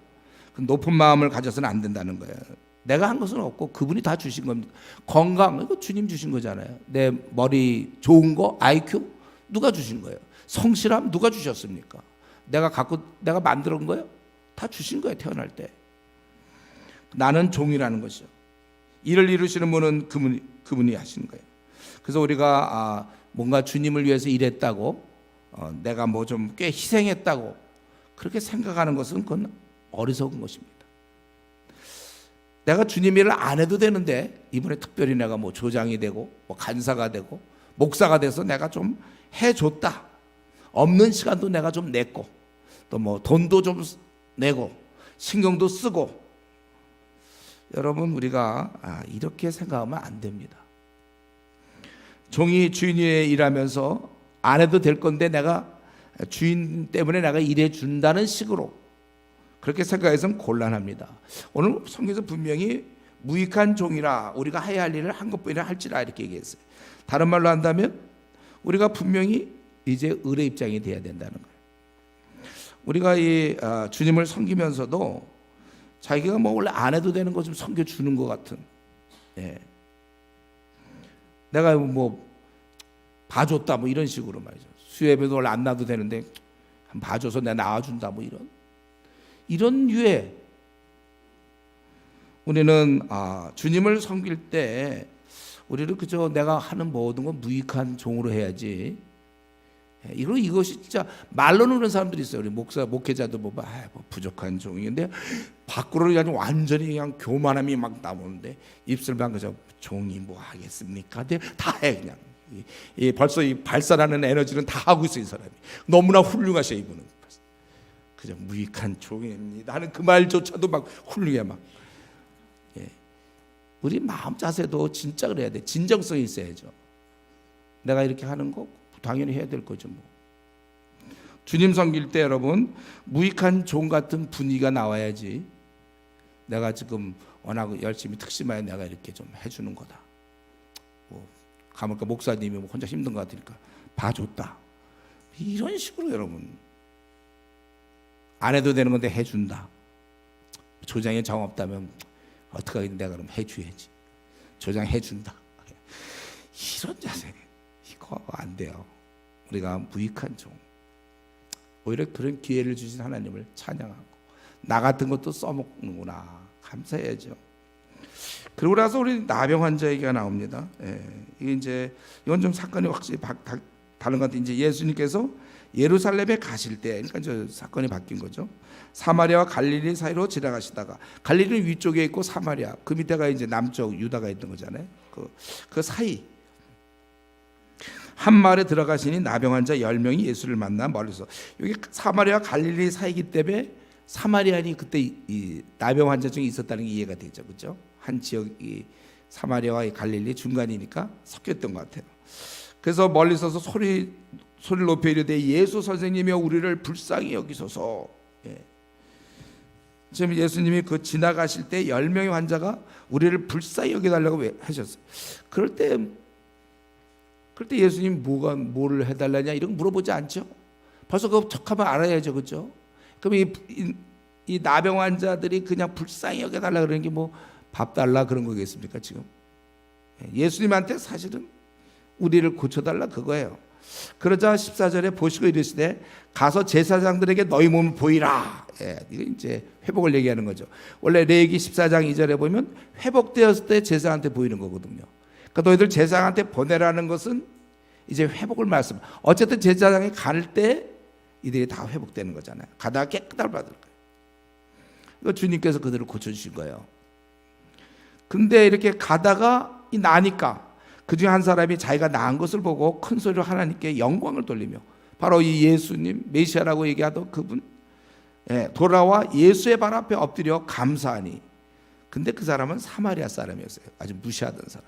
높은 마음을 가져서는 안 된다는 거예요. 내가 한 것은 없고 그분이 다 주신 겁니다. 건강 이거 주님 주신 거잖아요. 내 머리 좋은 거 IQ 누가 주신 거예요? 성실함 누가 주셨습니까? 내가 만들어 온 거예요? 다 주신 거예요. 태어날 때. 나는 종이라는 것이죠. 일을 이루시는 분은 그분이 하시는 거예요. 그래서 우리가 뭔가 주님을 위해서 일했다고 내가 뭐 좀 꽤 희생했다고 그렇게 생각하는 것은 그건 어리석은 것입니다. 내가 주님 일을 안 해도 되는데 이번에 특별히 내가 뭐 조장이 되고 뭐 간사가 되고 목사가 돼서 내가 좀 해줬다. 없는 시간도 내가 좀 냈고 또 뭐 돈도 좀 내고 신경도 쓰고 여러분 우리가 이렇게 생각하면 안 됩니다. 종이 주인 위에 일하면서 안 해도 될 건데 내가 주인 때문에 내가 일해 준다는 식으로 그렇게 생각해서는 곤란합니다. 오늘 성경에서 분명히 무익한 종이라 우리가 해야 할 일을 한 것뿐이라 할지라 이렇게 얘기했어요. 다른 말로 한다면 우리가 분명히 이제 을의 입장이 돼야 된다는 거예요. 우리가 이 주님을 섬기면서도 자기가 뭐 원래 안 해도 되는 거 좀 섬겨주는 것 같은, 내가 뭐 봐줬다 뭐 이런 식으로 말이죠. 수예배도 원래 안 놔도 되는데 한 봐줘서 내가 나와준다 뭐 이런 유에 우리는 주님을 섬길 때 우리는 그저 내가 하는 모든 건 무익한 종으로 해야지. 이것이 진짜 말로는 그런 사람들이 있어요. 우리 목회자도 보면 뭐 부족한 종인데 밖으로 그냥 완전히 그냥 교만함이 막 나오는데 입술만 그저 종이 뭐 하겠습니까? 다 해 그냥. 벌써 이 발산하는 에너지는 다 하고 있어요. 이 사람이 너무나 훌륭하셔. 이분은 그저 무익한 종입니다 하는 그 말조차도 막 훌륭해 막. 우리 마음 자세도 진짜 그래야 돼. 진정성이 있어야죠. 내가 이렇게 하는 거 당연히 해야 될 거죠. 뭐. 주님 섬길 때 여러분 무익한 종 같은 분위기가 나와야지. 내가 지금 워낙 열심히 특심하여 내가 이렇게 좀 해주는 거다. 뭐 가물까 목사님이 뭐 혼자 힘든 거 같으니까 봐줬다. 이런 식으로 여러분 안 해도 되는 건데 해준다. 조장에 정 없다면 어떻게 하겠는데 내가 그럼 해줘야지. 조장 해준다. 이런 자세 이거 안 돼요. 우리가 무익한 종. 오히려 그런 기회를 주신 하나님을 찬양하고 나 같은 것도 써먹는구나 감사해야죠. 그러고 나서 우리 나병 환자 얘기가 나옵니다. 이게 이제 이건 좀 사건이 확실히 다른 것 같아요. 이제 예수님께서 예루살렘에 가실 때, 그러니까 저 사건이 바뀐 거죠. 사마리아와 갈릴리 사이로 지나가시다가 갈릴리는 위쪽에 있고 사마리아 그 밑에가 이제 남쪽 유다가 있던 거잖아요. 그 사이 한 마을에 들어가시니 나병 환자 10명이 예수를 만나 멀리서 여기 사마리아와 갈릴리 사이기 때문에 사마리아인이 그때 이 나병 환자 중에 있었다는 게 이해가 되죠, 그렇죠? 한 지역이 사마리아와 갈릴리 중간이니까 섞였던 것 같아요. 그래서 멀리 서서 소리를 높여 이르되 예수 선생님이여 우리를 불쌍히 여기소서. 지금 예수님이 그 지나가실 때 10명의 환자가 우리를 불쌍히 여겨달라고 하셨어요. 그럴 때 예수님 뭐를 해달라냐 이런 거 물어보지 않죠. 벌써 그거 척하면 알아야죠, 그렇죠? 그럼 이 나병 환자들이 그냥 불쌍히 여겨달라 그러는 게 뭐 밥 달라 그런 거겠습니까 지금? 예수님한테 사실은 우리를 고쳐달라 그거예요. 그러자 14절에 보시고 이르시되 가서 제사장들에게 너희 몸을 보이라. 이거 이제 회복을 얘기하는 거죠. 원래 레위기 14장 2절에 보면 회복되었을 때 제사장한테 보이는 거거든요. 그러니까 너희들 제사장한테 보내라는 것은 이제 회복을 말씀. 어쨌든 제사장이 갈 때 이들이 다 회복되는 거잖아요. 가다가 깨끗함을 받을 거예요. 이거 주님께서 그들을 고쳐주신 거예요. 근데 이렇게 가다가 나니까 그중에 한 사람이 자기가 나은 것을 보고 큰 소리로 하나님께 영광을 돌리며 바로 이 예수님 메시아라고 얘기하던 그분 돌아와 예수의 발 앞에 엎드려 감사하니 근데 그 사람은 사마리아 사람이었어요. 아주 무시하던 사람.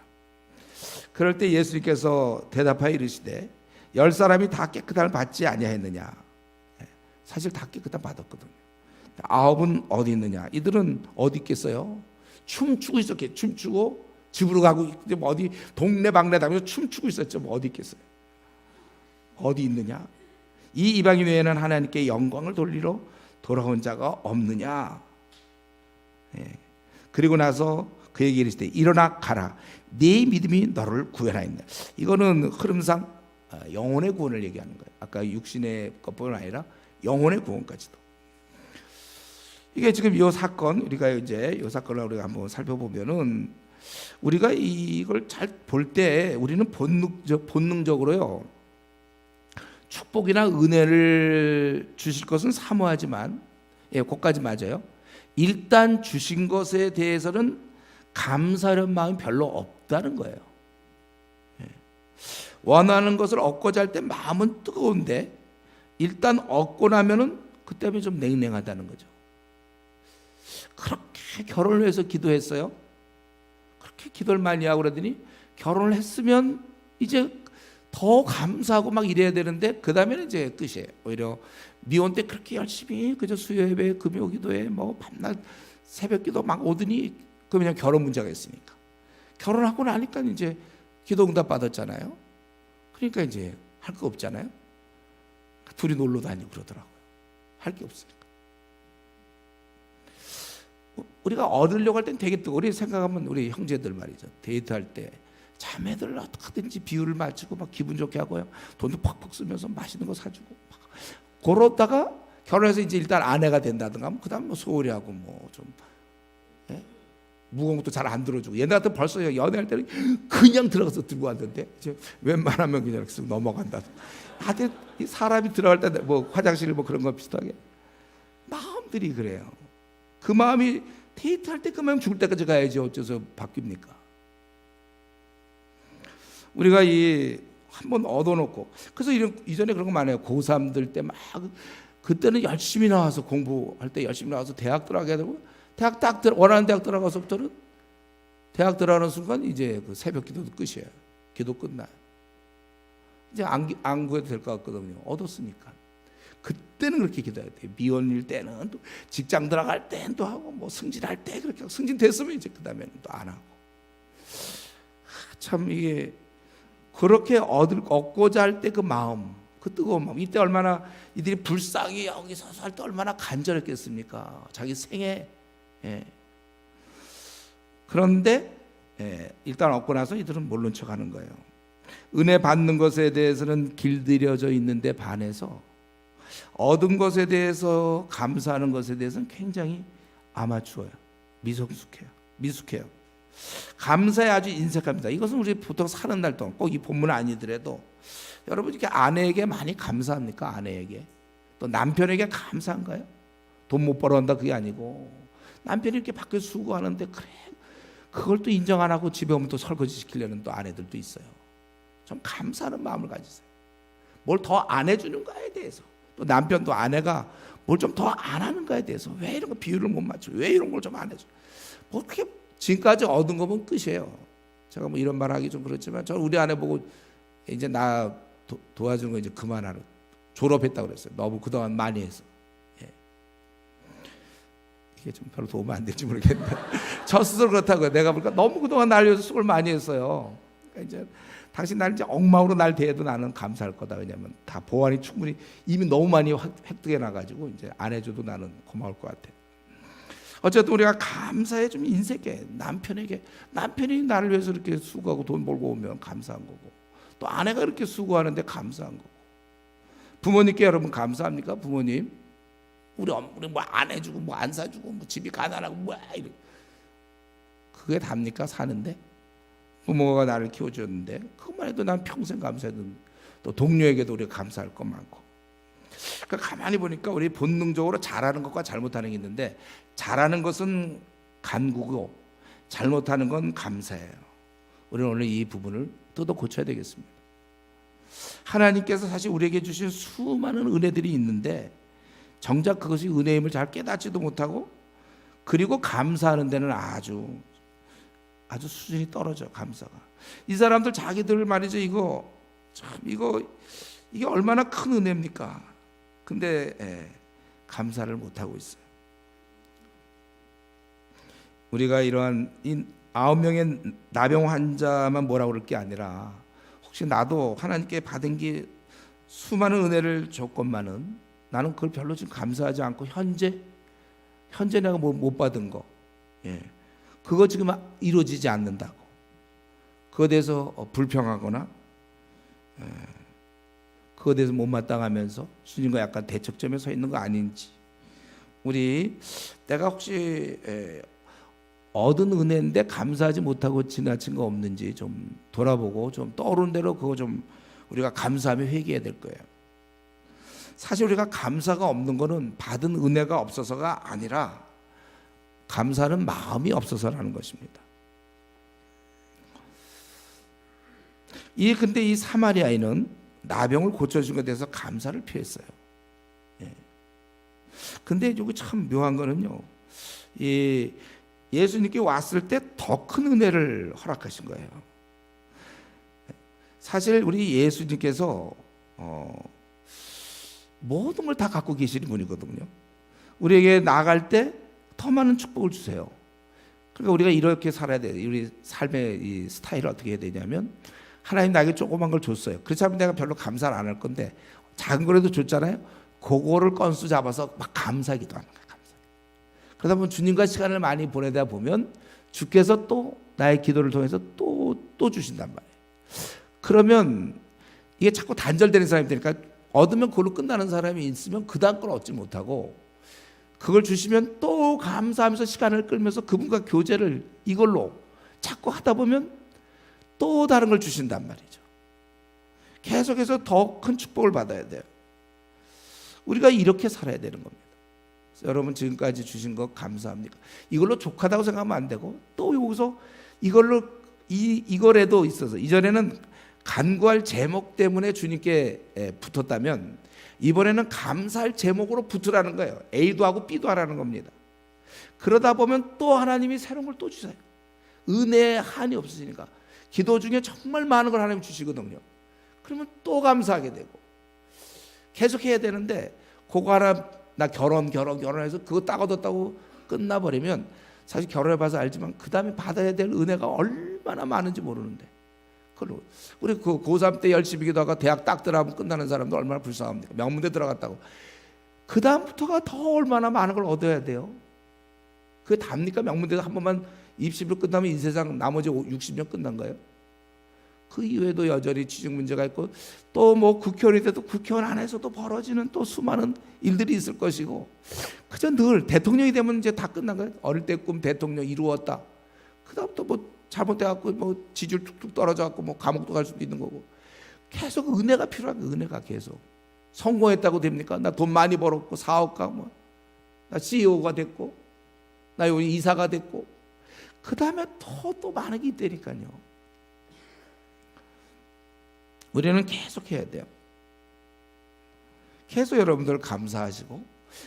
그럴 때 예수님께서 대답하여 이르시되 10사람이 다 깨끗함을 받지 아니하였느냐. 사실 다 깨끗함 받았거든요. 9은 어디 있느냐. 이들은 어디 있겠어요? 춤추고 있었겠죠. 춤추고 집으로 가고 어디 동네방네 다니면서 춤추고 있었죠. 뭐 어디 있겠어요? 어디 있느냐. 이 이방인 외에는 하나님께 영광을 돌리러 돌아온 자가 없느냐. 그리고 나서 그에게 이르시되 일어나 가라. 네 믿음이 너를 구원하였네. 이거는 흐름상 영혼의 구원을 얘기하는 거예요. 아까 육신의 것뿐만 아니라 영혼의 구원까지도. 이게 지금 이 사건, 우리가 이제 이 사건을 우리가 한번 살펴보면은 우리가 이걸 잘 볼 때 우리는 본능적으로요, 축복이나 은혜를 주실 것은 사모하지만, 그것까지 맞아요. 일단 주신 것에 대해서는 감사하는 마음이 별로 없다는 거예요. 원하는 것을 얻고자 할 때 마음은 뜨거운데 일단 얻고 나면은 그때면 좀 냉랭하다는 거죠. 그렇게 결혼을 위해서 기도했어요. 그렇게 기도를 많이 하고 그러더니 결혼을 했으면 이제 더 감사하고 막 이래야 되는데 그 다음에는 이제 끝이에요. 오히려 미혼 때 그렇게 열심히 그저 수요예배, 금요기도에 뭐 밤낮 새벽기도 막 오더니 그냥 결혼 문제가 있으니까 결혼하고 나니까 이제 기도 응답 받았잖아요. 그러니까 이제 할 거 없잖아요. 둘이 놀러 다니고 그러더라고요. 할 게 없으니까. 우리가 얻으려고 할 땐 되게 뜨거워. 우리 생각하면 우리 형제들 말이죠. 데이트할 때 자매들 어떻게든지 비율을 맞추고 막 기분 좋게 하고요. 돈도 팍팍 쓰면서 맛있는 거 사주고 막. 그러다가 결혼해서 이제 일단 아내가 된다든가 그다음 뭐 소홀히 하고 뭐 좀 무거운 것도 잘 안 들어주고. 옛날 같은 벌써 연애할 때는 그냥 들어가서 들고 왔는데 이제 웬만하면 그냥 쓱 넘어간다. 하여튼 사람이 들어갈 때 뭐 화장실 뭐 그런 거 비슷하게 마음들이 그래요. 그 마음이 데이트할 때 그 마음 죽을 때까지 가야지 어째서 바뀝니까? 우리가 이 한번 얻어놓고 그래서 이전에 그런 거 많아요. 고3들 때 막 그때는 열심히 나와서 공부할 때 열심히 나와서 대학 들어가게 되고 대학 딱 원하는 대학 들어가서부터는 대학 들어가는 순간 이제 그 새벽 기도도 끝이에요. 기도 끝나요. 이제 안 구해도 될 것 같거든요. 얻었으니까. 그때는 그렇게 기도해야 돼요. 미혼일 때는 또 직장 들어갈 때는 또 하고 뭐 승진할 때 그렇게 하고 승진됐으면 이제 그 다음에는 또 안 하고. 참 이게 그렇게 얻고자 할 때 그 마음, 그 뜨거운 마음. 이때 얼마나 이들이 불쌍히 여기서 할 때 얼마나 간절했겠습니까? 자기 생애. 그런데 일단 얻고 나서 이들은 모른 척하는 거예요. 은혜 받는 것에 대해서는 길들여져 있는데 반해서 얻은 것에 대해서 감사하는 것에 대해서는 굉장히 아마추어요. 미숙해요. 감사에 아주 인색합니다. 이것은 우리 보통 사는 날 동안 꼭 이 본문 아니더라도 여러분 이렇게 아내에게 많이 감사합니까? 아내에게 또 남편에게 감사한가요? 돈 못 벌어온다 그게 아니고 남편이 이렇게 밖에 수고하는데 그래 그걸 또 인정 안 하고 집에 오면 또 설거지 시키려는 또 아내들도 있어요. 좀 감사하는 마음을 가지세요. 뭘 더 안 해주는가에 대해서 또 남편도 아내가 뭘 좀 더 안 하는가에 대해서 왜 이런 거 비율을 못 맞춰? 왜 이런 걸 좀 안 해줘? 뭐 그렇게 지금까지 얻은 거면 끝이에요. 제가 뭐 이런 말 하기 좀 그렇지만 저는 우리 아내 보고 이제 나 도와주는 거 이제 그만하라. 졸업했다고 그랬어요. 너무 그동안 많이 해서. 이게 좀 별로 도움 안 될지 모르겠는데 저 스스로 그렇다고요. 내가 보니까 너무 그동안 날 위해서 수고를 많이 했어요. 그러니까 이제 당신 날 이제 엉망으로 날 대해도 나는 감사할 거다. 왜냐하면 다 보완이 충분히 이미 너무 많이 획득해 놔가지고 이제 안 해줘도 나는 고마울 것 같아. 어쨌든 우리가 감사에 좀 인색해. 남편이 나를 위해서 이렇게 수고하고 돈 벌고 오면 감사한 거고 또 아내가 이렇게 수고하는데 감사한 거고. 부모님께 여러분 감사합니까? 부모님 우리 뭐 안 해주고 뭐 안 사주고 뭐 집이 가난하고 뭐 이래. 그게 답니까? 사는데 부모가 나를 키워줬는데 그것만 해도 난 평생 감사해도 또 동료에게도 우리가 감사할 것 많고. 그러니까 가만히 보니까 우리 본능적으로 잘하는 것과 잘못하는 게 있는데 잘하는 것은 간구고 잘못하는 건 감사예요. 우리는 오늘 이 부분을 뜯어 고쳐야 되겠습니다. 하나님께서 사실 우리에게 주신 수많은 은혜들이 있는데 정작 그것이 은혜임을 잘 깨닫지도 못하고 그리고 감사하는 데는 아주 아주 수준이 떨어져. 감사가. 이 사람들 자기들 말이죠. 이게 얼마나 큰 은혜입니까? 근데 감사를 못 하고 있어요. 우리가 이러한 이 9명의 나병 환자만 뭐라고 그럴 게 아니라 혹시 나도 하나님께 받은 게 수많은 은혜를 줬건만은 나는 그걸 별로 지금 감사하지 않고 현재 내가 못 받은 거, 그거 지금 이루어지지 않는다고 그거에 대해서 불평하거나 그거에 대해서 못마땅하면서 주님과 약간 대척점에 서 있는 거 아닌지, 내가 혹시 얻은 은혜인데 감사하지 못하고 지나친 거 없는지 좀 돌아보고 좀 떠오른 대로 그거 좀 우리가 감사하며 회개해야 될 거예요. 사실 우리가 감사가 없는 거는 받은 은혜가 없어서가 아니라 감사하는 마음이 없어서라는 것입니다. 근데 이 사마리아인은 나병을 고쳐준 것에 대해서 감사를 표했어요. 근데 여기 참 묘한 거는요, 예수님께 왔을 때 더 큰 은혜를 허락하신 거예요. 사실 우리 예수님께서 모든 걸 다 갖고 계시는 분이거든요. 우리에게 나아갈 때 더 많은 축복을 주세요. 그러니까 우리가 이렇게 살아야 돼요. 우리 삶의 이 스타일을 어떻게 해야 되냐면, 하나님 나에게 조그만 걸 줬어요. 그렇지 않으면 내가 별로 감사를 안 할 건데 작은 거라도 줬잖아요. 그거를 건수 잡아서 막 감사 기도하는 거예요. 그러다 보면 주님과 시간을 많이 보내다 보면 주께서 또 나의 기도를 통해서 또 주신단 말이에요. 그러면 이게 자꾸 단절되는 사람이 되니까 얻으면 그걸로 끝나는 사람이 있으면 그 다음 걸 얻지 못하고, 그걸 주시면 또 감사하면서 시간을 끌면서 그분과 교제를 이걸로 자꾸 하다 보면 또 다른 걸 주신단 말이죠. 계속해서 더 큰 축복을 받아야 돼요. 우리가 이렇게 살아야 되는 겁니다. 여러분 지금까지 주신 거 감사합니까? 이걸로 족하다고 생각하면 안 되고, 또 여기서 이거라도 있어서, 이전에는 간구할 제목 때문에 주님께 붙었다면 이번에는 감사할 제목으로 붙으라는 거예요. A도 하고 B도 하라는 겁니다. 그러다 보면 또 하나님이 새로운 걸 또 주세요. 은혜에 한이 없으시니까 기도 중에 정말 많은 걸 하나님 주시거든요. 그러면 또 감사하게 되고 계속 해야 되는데, 그거 하나 나 결혼해서 그거 딱 얻었다고 끝나버리면, 사실 결혼해봐서 알지만 그 다음에 받아야 될 은혜가 얼마나 많은지 모르는데, 우리 그 고3 때 열심히 기도하다가 대학 딱 들어가면 끝나는 사람도 얼마나 불쌍합니까? 명문대 들어갔다고. 그 다음부터가 더 얼마나 많은 걸 얻어야 돼요. 그게 답니까? 명문대에서 한 번만 입시로 끝나면 인세상 나머지 60년 끝난 거예요. 그 이외에도 여전히 취직 문제가 있고, 또 뭐 국회의원이 돼도 국회의원 안에서도 벌어지는 또 수많은 일들이 있을 것이고, 그저 늘 대통령이 되면 이제 다 끝난 거예요. 어릴 때 꿈 대통령 이루었다. 그 다음부터 뭐 잘못돼갖고 뭐 지지율 툭툭 떨어져갖고 뭐 감옥도 갈 수도 있는 거고, 계속 은혜가 필요한 거예요. 은혜가 계속. 성공했다고 됩니까? 나 돈 많이 벌었고 사업가 나 CEO가 됐고 나 여기 이사가 됐고, 그 다음에 또 많은 게 있다니까요. 우리는 계속 해야 돼요. 계속 여러분들 감사하시고,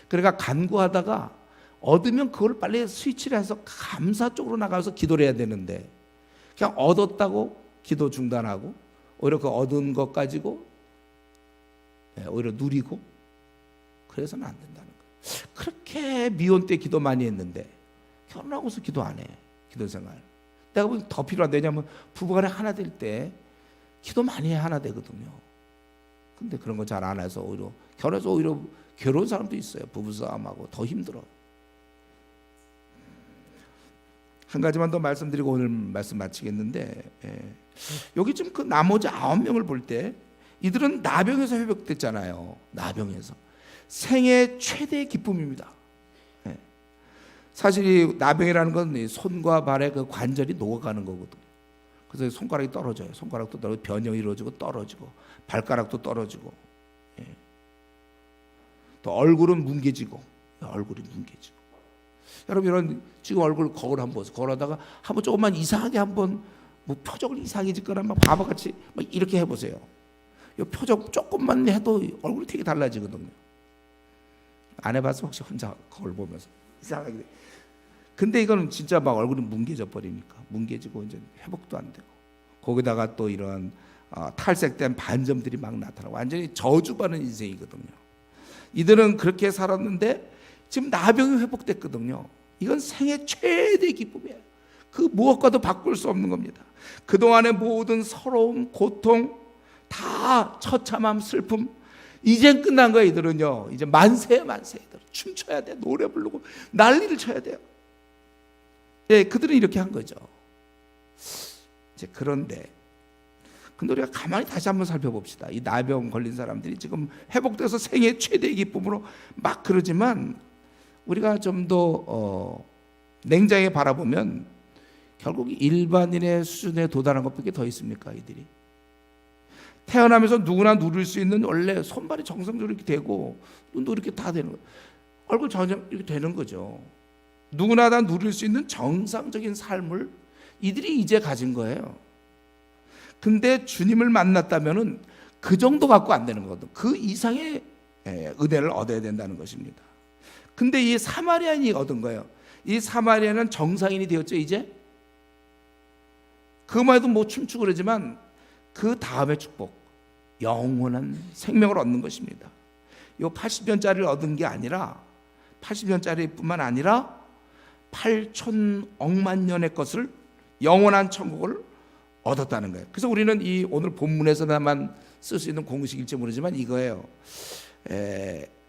그러니까 간구하다가 얻으면 그걸 빨리 스위치를 해서 감사 쪽으로 나가서 기도를 해야 되는데, 그냥 얻었다고 기도 중단하고 오히려 그 얻은 것 가지고 오히려 누리고, 그래서는 안 된다는 거예요. 그렇게 미혼 때 기도 많이 했는데 결혼하고서 기도 안 해. 기도 생활 내가 보기엔 더 필요한데, 왜냐하면 부부간에 하나 될 때 기도 많이 해 하나 되거든요. 근데 그런 거 잘 안 해서 오히려 결혼해서 오히려 괴로운 사람도 있어요. 부부싸움하고 더 힘들어. 한 가지만 더 말씀드리고 오늘 말씀 마치겠는데, 여기 지금 그 나머지 9명을 볼 때 이들은 나병에서 회복됐잖아요. 나병에서 생애 최대의 기쁨입니다. 사실 이 나병이라는 건 손과 발의 그 관절이 녹아가는 거거든요. 그래서 손가락이 떨어져요. 손가락도 떨어지고 변형이 이루어지고 떨어지고 발가락도 떨어지고, 또 얼굴은 뭉개지고. 여러분 이런 지금 얼굴 거울 한번 보세요. 걸어다가 한번 조금만 이상하게 한번 뭐 표정을 이상하게 짓거나 막 바보같이 막 이렇게 해보세요. 이 표정 조금만 해도 얼굴이 되게 달라지거든요. 안 해봐서 혹시 혼자 거울 보면서 이상하게. 근데 이거는 진짜 막 얼굴이 뭉개져 버리니까 뭉개지고 이제 회복도 안 되고 거기다가 또 이런 탈색된 반점들이 막 나타나고 완전히 저주받는 인생이거든요. 이들은 그렇게 살았는데 지금 나병이 회복됐거든요. 이건 생애 최대 기쁨이에요. 그 무엇과도 바꿀 수 없는 겁니다. 그동안의 모든 서러움, 고통, 다 처참함, 슬픔, 이젠 끝난 거야. 이들은요 이제 만세야 만세. 이들 춤춰야 돼, 노래 부르고 난리를 쳐야 돼요. 예, 그들은 이렇게 한 거죠. 이제 그런데 근데 우리가 가만히 다시 한번 살펴봅시다. 이 나병 걸린 사람들이 지금 회복돼서 생애 최대의 기쁨으로 막 그러지만 우리가 좀 더 냉정하게 바라보면 결국 일반인의 수준에 도달한 것밖에 더 있습니까? 이들이 태어나면서 누구나 누릴 수 있는 원래 손발이 정상적으로 이렇게 되고 눈도 이렇게 다 되는 거예요. 얼굴 전혀 이렇게 되는 거죠. 누구나 다 누릴 수 있는 정상적인 삶을 이들이 이제 가진 거예요. 근데 주님을 만났다면은 그 정도 갖고 안 되는 거거든. 그 이상의 은혜를 얻어야 된다는 것입니다. 근데 이 사마리아인이 얻은 거예요. 이 사마리아는 정상인이 되었죠. 이제 그만 해도 뭐 춤추고 그러지만 그 다음의 축복, 영원한 생명을 얻는 것입니다. 이 80년짜리를 얻은 게 아니라 80년짜리뿐만 아니라 8천억만 년의 것을 영원한 천국을 얻었다는 거예요. 그래서 우리는 이 오늘 본문에서나만 쓸 수 있는 공식일지 모르지만 이거예요.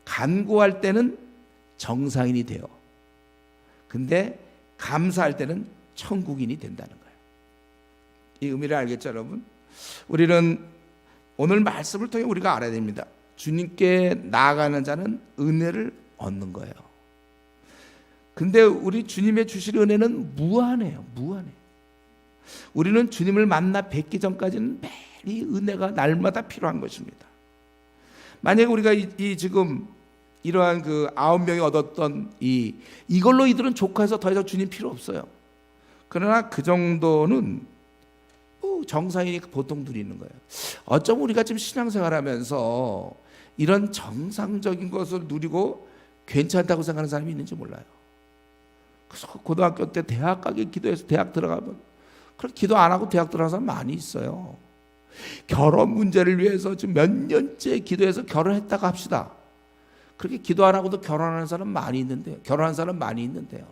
간구할 때는 정상인이 돼요. 근데 감사할 때는 천국인이 된다는 거예요. 이 의미를 알겠죠, 여러분? 우리는 오늘 말씀을 통해 우리가 알아야 됩니다. 주님께 나아가는 자는 은혜를 얻는 거예요. 근데 우리 주님의 주실 은혜는 무한해요. 무한해. 우리는 주님을 만나 뵙기 전까지는 매일 이 은혜가 날마다 필요한 것입니다. 만약에 우리가 이 지금 이러한 그 9명이 얻었던 이걸로 이들은 족해서 더 이상 주님 필요 없어요. 그러나 그 정도는 정상인이 보통 누리는 거예요. 어쩜 우리가 지금 신앙생활하면서 이런 정상적인 것을 누리고 괜찮다고 생각하는 사람이 있는지 몰라요. 그래서 고등학교 때 대학 가기 기도해서 대학 들어가면 그렇게 기도 안 하고 대학 들어가는 사람 많이 있어요. 결혼 문제를 위해서 지금 몇 년째 기도해서 결혼했다고 합시다. 그렇게 기도 안 하고도 결혼하는 사람 많이 있는데요. 결혼한 사람 많이 있는데요.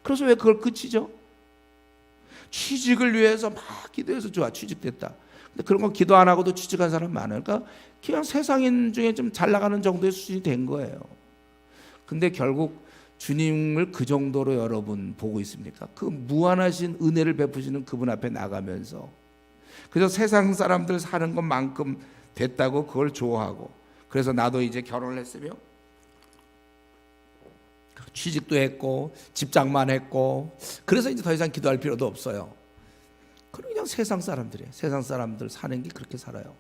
그래서 왜 그걸 그치죠? 취직을 위해서 막 기도해서 좋아, 취직됐다. 근데 그런 거 기도 안 하고도 취직한 사람 많아요. 그러니까 그냥 세상인 중에 좀 잘 나가는 정도의 수준이 된 거예요. 근데 결국 주님을 그 정도로 여러분 보고 있습니까? 그 무한하신 은혜를 베푸시는 그분 앞에 나가면서 그래서 세상 사람들 사는 것만큼 됐다고 그걸 좋아하고 그래서 나도 이제 결혼을 했으며 취직도 했고 집장만 했고 그래서 이제 더 이상 기도할 필요도 없어요. 그냥 세상 사람들이에요. 세상 사람들 사는 게 그렇게 살아요.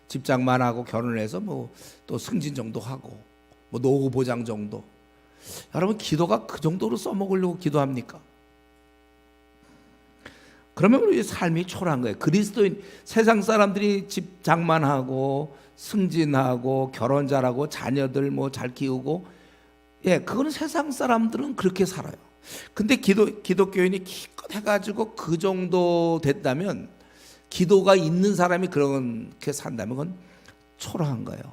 집장만 하고 결혼을 해서 뭐 또 승진 정도 하고 뭐 노후 보장 정도. 여러분 기도가 그 정도로 써먹으려고 기도합니까? 그러면 우리 삶이 초라한 거예요. 그리스도인 세상 사람들이 집장만 하고 승진하고 결혼 잘하고 자녀들 뭐 잘 키우고 그거는 세상 사람들은 그렇게 살아요. 근데 기독교인이 기껏 해가지고 그 정도 됐다면 기도가 있는 사람이 그렇게 산다면 그건 초라한 거예요.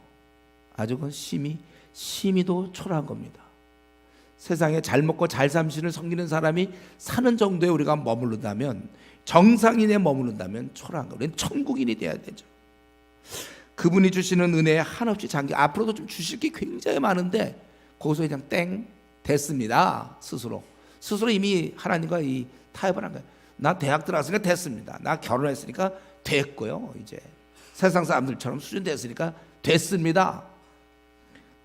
아주 그건 심히도 초라한 겁니다. 세상에 잘 먹고 잘 삼신을 섬기는 사람이 사는 정도에 우리가 머무른다면 정상인에 머무른다면 초라한 거예요. 우리는 천국인이 돼야 되죠. 그분이 주시는 은혜에 한없이 잠겨 앞으로도 좀 주실 게 굉장히 많은데 거기서 그냥 땡 됐습니다. 스스로 이미 하나님과 이 타협을 한 거예요. 나 대학 들어갔으니까 됐습니다. 나 결혼했으니까 됐고요. 이제 세상 사람들처럼 수준 됐으니까 됐습니다.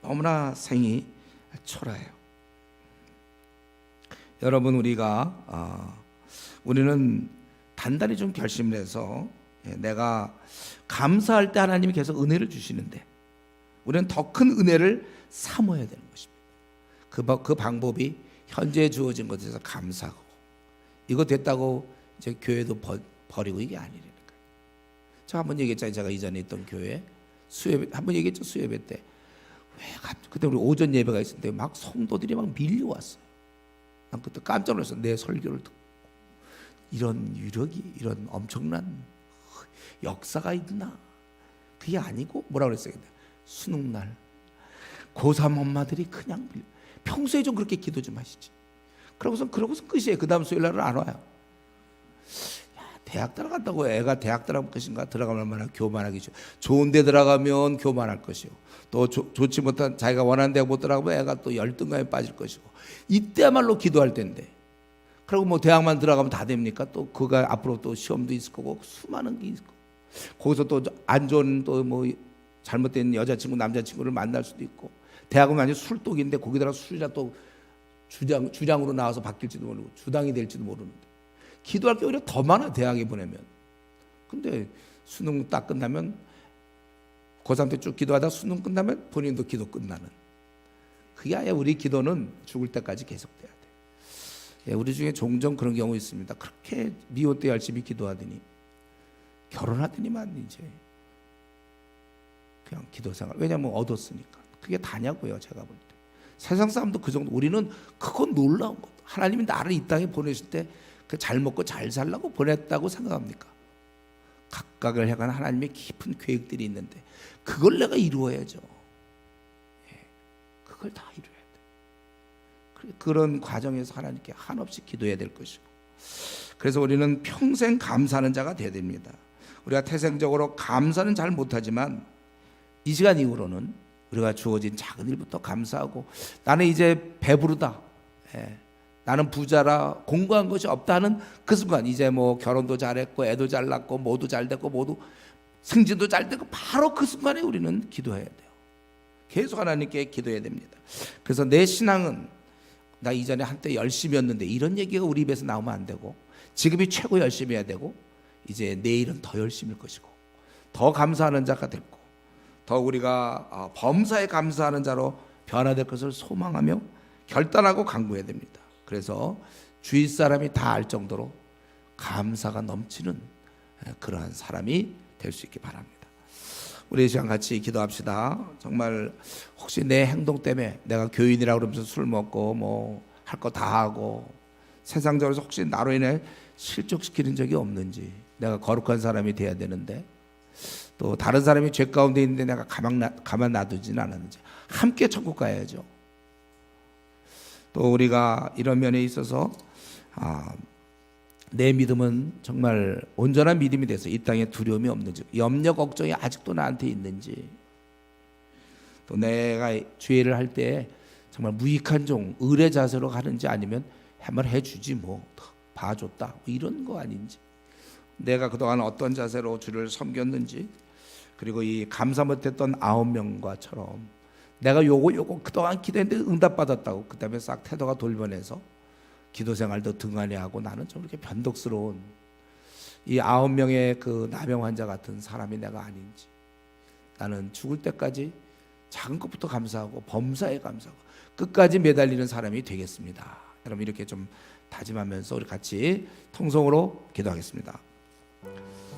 너무나 생이 초라해요. 여러분 우리는 단단히 좀 결심을 해서 내가 감사할 때 하나님이 계속 은혜를 주시는데 우리는 더 큰 은혜를 사모해야 되는 것입니다. 그 방법이 현재 주어진 것에서 감사하고 이거 됐다고 이제 교회도 버리고 이게 아니라니까요. 제가 한번 얘기했잖아요. 제가 이전에 있던 교회 수요예배 한번 얘기했죠. 수요예배 때 그때 우리 오전 예배가 있었는데 막 성도들이 막 밀려왔어요. 난 그때 깜짝 놀랐어. 내 설교를 듣고 이런 유력이, 이런 엄청난 역사가 있나? 그게 아니고 뭐라 그랬어요? 수능날 고3 엄마들이 그냥 평소에 좀 그렇게 기도 좀 하시지. 그러고선 끝이에요. 그 다음 수요일 날은 안 와요. 야, 대학 들어간다고 애가 대학 들어갈 것인가? 들어가면 얼마나 교만하기 좋은 데 들어가면 교만할 것이고, 또 좋지 못한 자기가 원하는 대학 못 들어가면 애가 또 열등감에 빠질 것이고, 이때야말로 기도할 때인데, 그리고 뭐 대학만 들어가면 다 됩니까? 또 그가 앞으로 또 시험도 있을 거고 수많은 게 있고, 거기서 또 안 좋은 또 뭐 잘못된 여자친구 남자친구를 만날 수도 있고, 대학은 완전 술독인데 거기다가 술이라 또 주량으로 나와서 바뀔지도 모르고 주당이 될지도 모르는데, 기도할 게 오히려 더 많아 대학에 보내면. 근데 수능 딱 끝나면 고3 때 쭉 기도하다 수능 끝나면 본인도 기도 끝나는, 그게 아니야. 우리 기도는 죽을 때까지 계속돼야 돼. 예, 우리 중에 종종 그런 경우 있습니다. 그렇게 미혼 때 열심히 기도하더니 결혼하더니만 이제 그냥 기도 생활, 왜냐면 얻었으니까. 그게 다냐고요. 제가 볼 때 세상 사람도 그 정도. 우리는 그건 놀라운 것. 하나님이 나를 이 땅에 보내실 때 그 잘 먹고 잘 살라고 보냈다고 생각합니까? 각각을 향한 하나님의 깊은 계획들이 있는데 그걸 내가 이루어야죠. 예, 그걸 다 이루어야 돼. 그런 과정에서 하나님께 한없이 기도해야 될 것이고, 그래서 우리는 평생 감사하는 자가 되어야 됩니다. 우리가 태생적으로 감사는 잘 못하지만 이 시간 이후로는 우리가 주어진 작은 일부터 감사하고, 나는 이제 배부르다, 나는 부자라 공부한 것이 없다 하는 그 순간, 이제 뭐 결혼도 잘했고 애도 잘 낳고 모두 잘 됐고 모두 승진도 잘 되고, 바로 그 순간에 우리는 기도해야 돼요. 계속 하나님께 기도해야 됩니다. 그래서 내 신앙은 나 이전에 한때 열심히 였는데, 이런 얘기가 우리 입에서 나오면 안 되고, 지금이 최고 열심히 해야 되고, 이제 내일은 더 열심일 것이고, 더 감사하는 자가 됐고, 더 우리가 범사에 감사하는 자로 변화될 것을 소망하며 결단하고 강구해야 됩니다. 그래서 주위 사람이 다 알 정도로 감사가 넘치는 그러한 사람이 될 수 있기 바랍니다. 우리 이 시간 같이 기도합시다. 정말 혹시 내 행동 때문에 내가 교인이라고 그러면서 술 먹고 뭐 할 거 다 하고 세상적으로 혹시 나로 인해 실족시키는 적이 없는지, 내가 거룩한 사람이 돼야 되는데 또 다른 사람이 죄 가운데 있는데 내가 가만 놔두지는 않았는지, 함께 천국 가야죠. 또 우리가 이런 면에 있어서 내 믿음은 정말 온전한 믿음이 돼서 이 땅에 두려움이 없는지, 염려 걱정이 아직도 나한테 있는지, 또 내가 죄를 할 때 정말 무익한 종 의뢰 자세로 가는지, 아니면 한번 해주지 뭐 봐줬다 뭐 이런 거 아닌지, 내가 그동안 어떤 자세로 주를 섬겼는지, 그리고 이 감사 못했던 9명과처럼 내가 요거 그동안 기도했는데 응답받았다고 그 다음에 싹 태도가 돌변해서 기도 생활도 등한히 하고, 나는 좀 이렇게 변덕스러운 이 9명의 그 나병 환자 같은 사람이 내가 아닌지, 나는 죽을 때까지 작은 것부터 감사하고 범사에 감사하고 끝까지 매달리는 사람이 되겠습니다. 여러분 이렇게 좀 다짐하면서 우리 같이 통성으로 기도하겠습니다.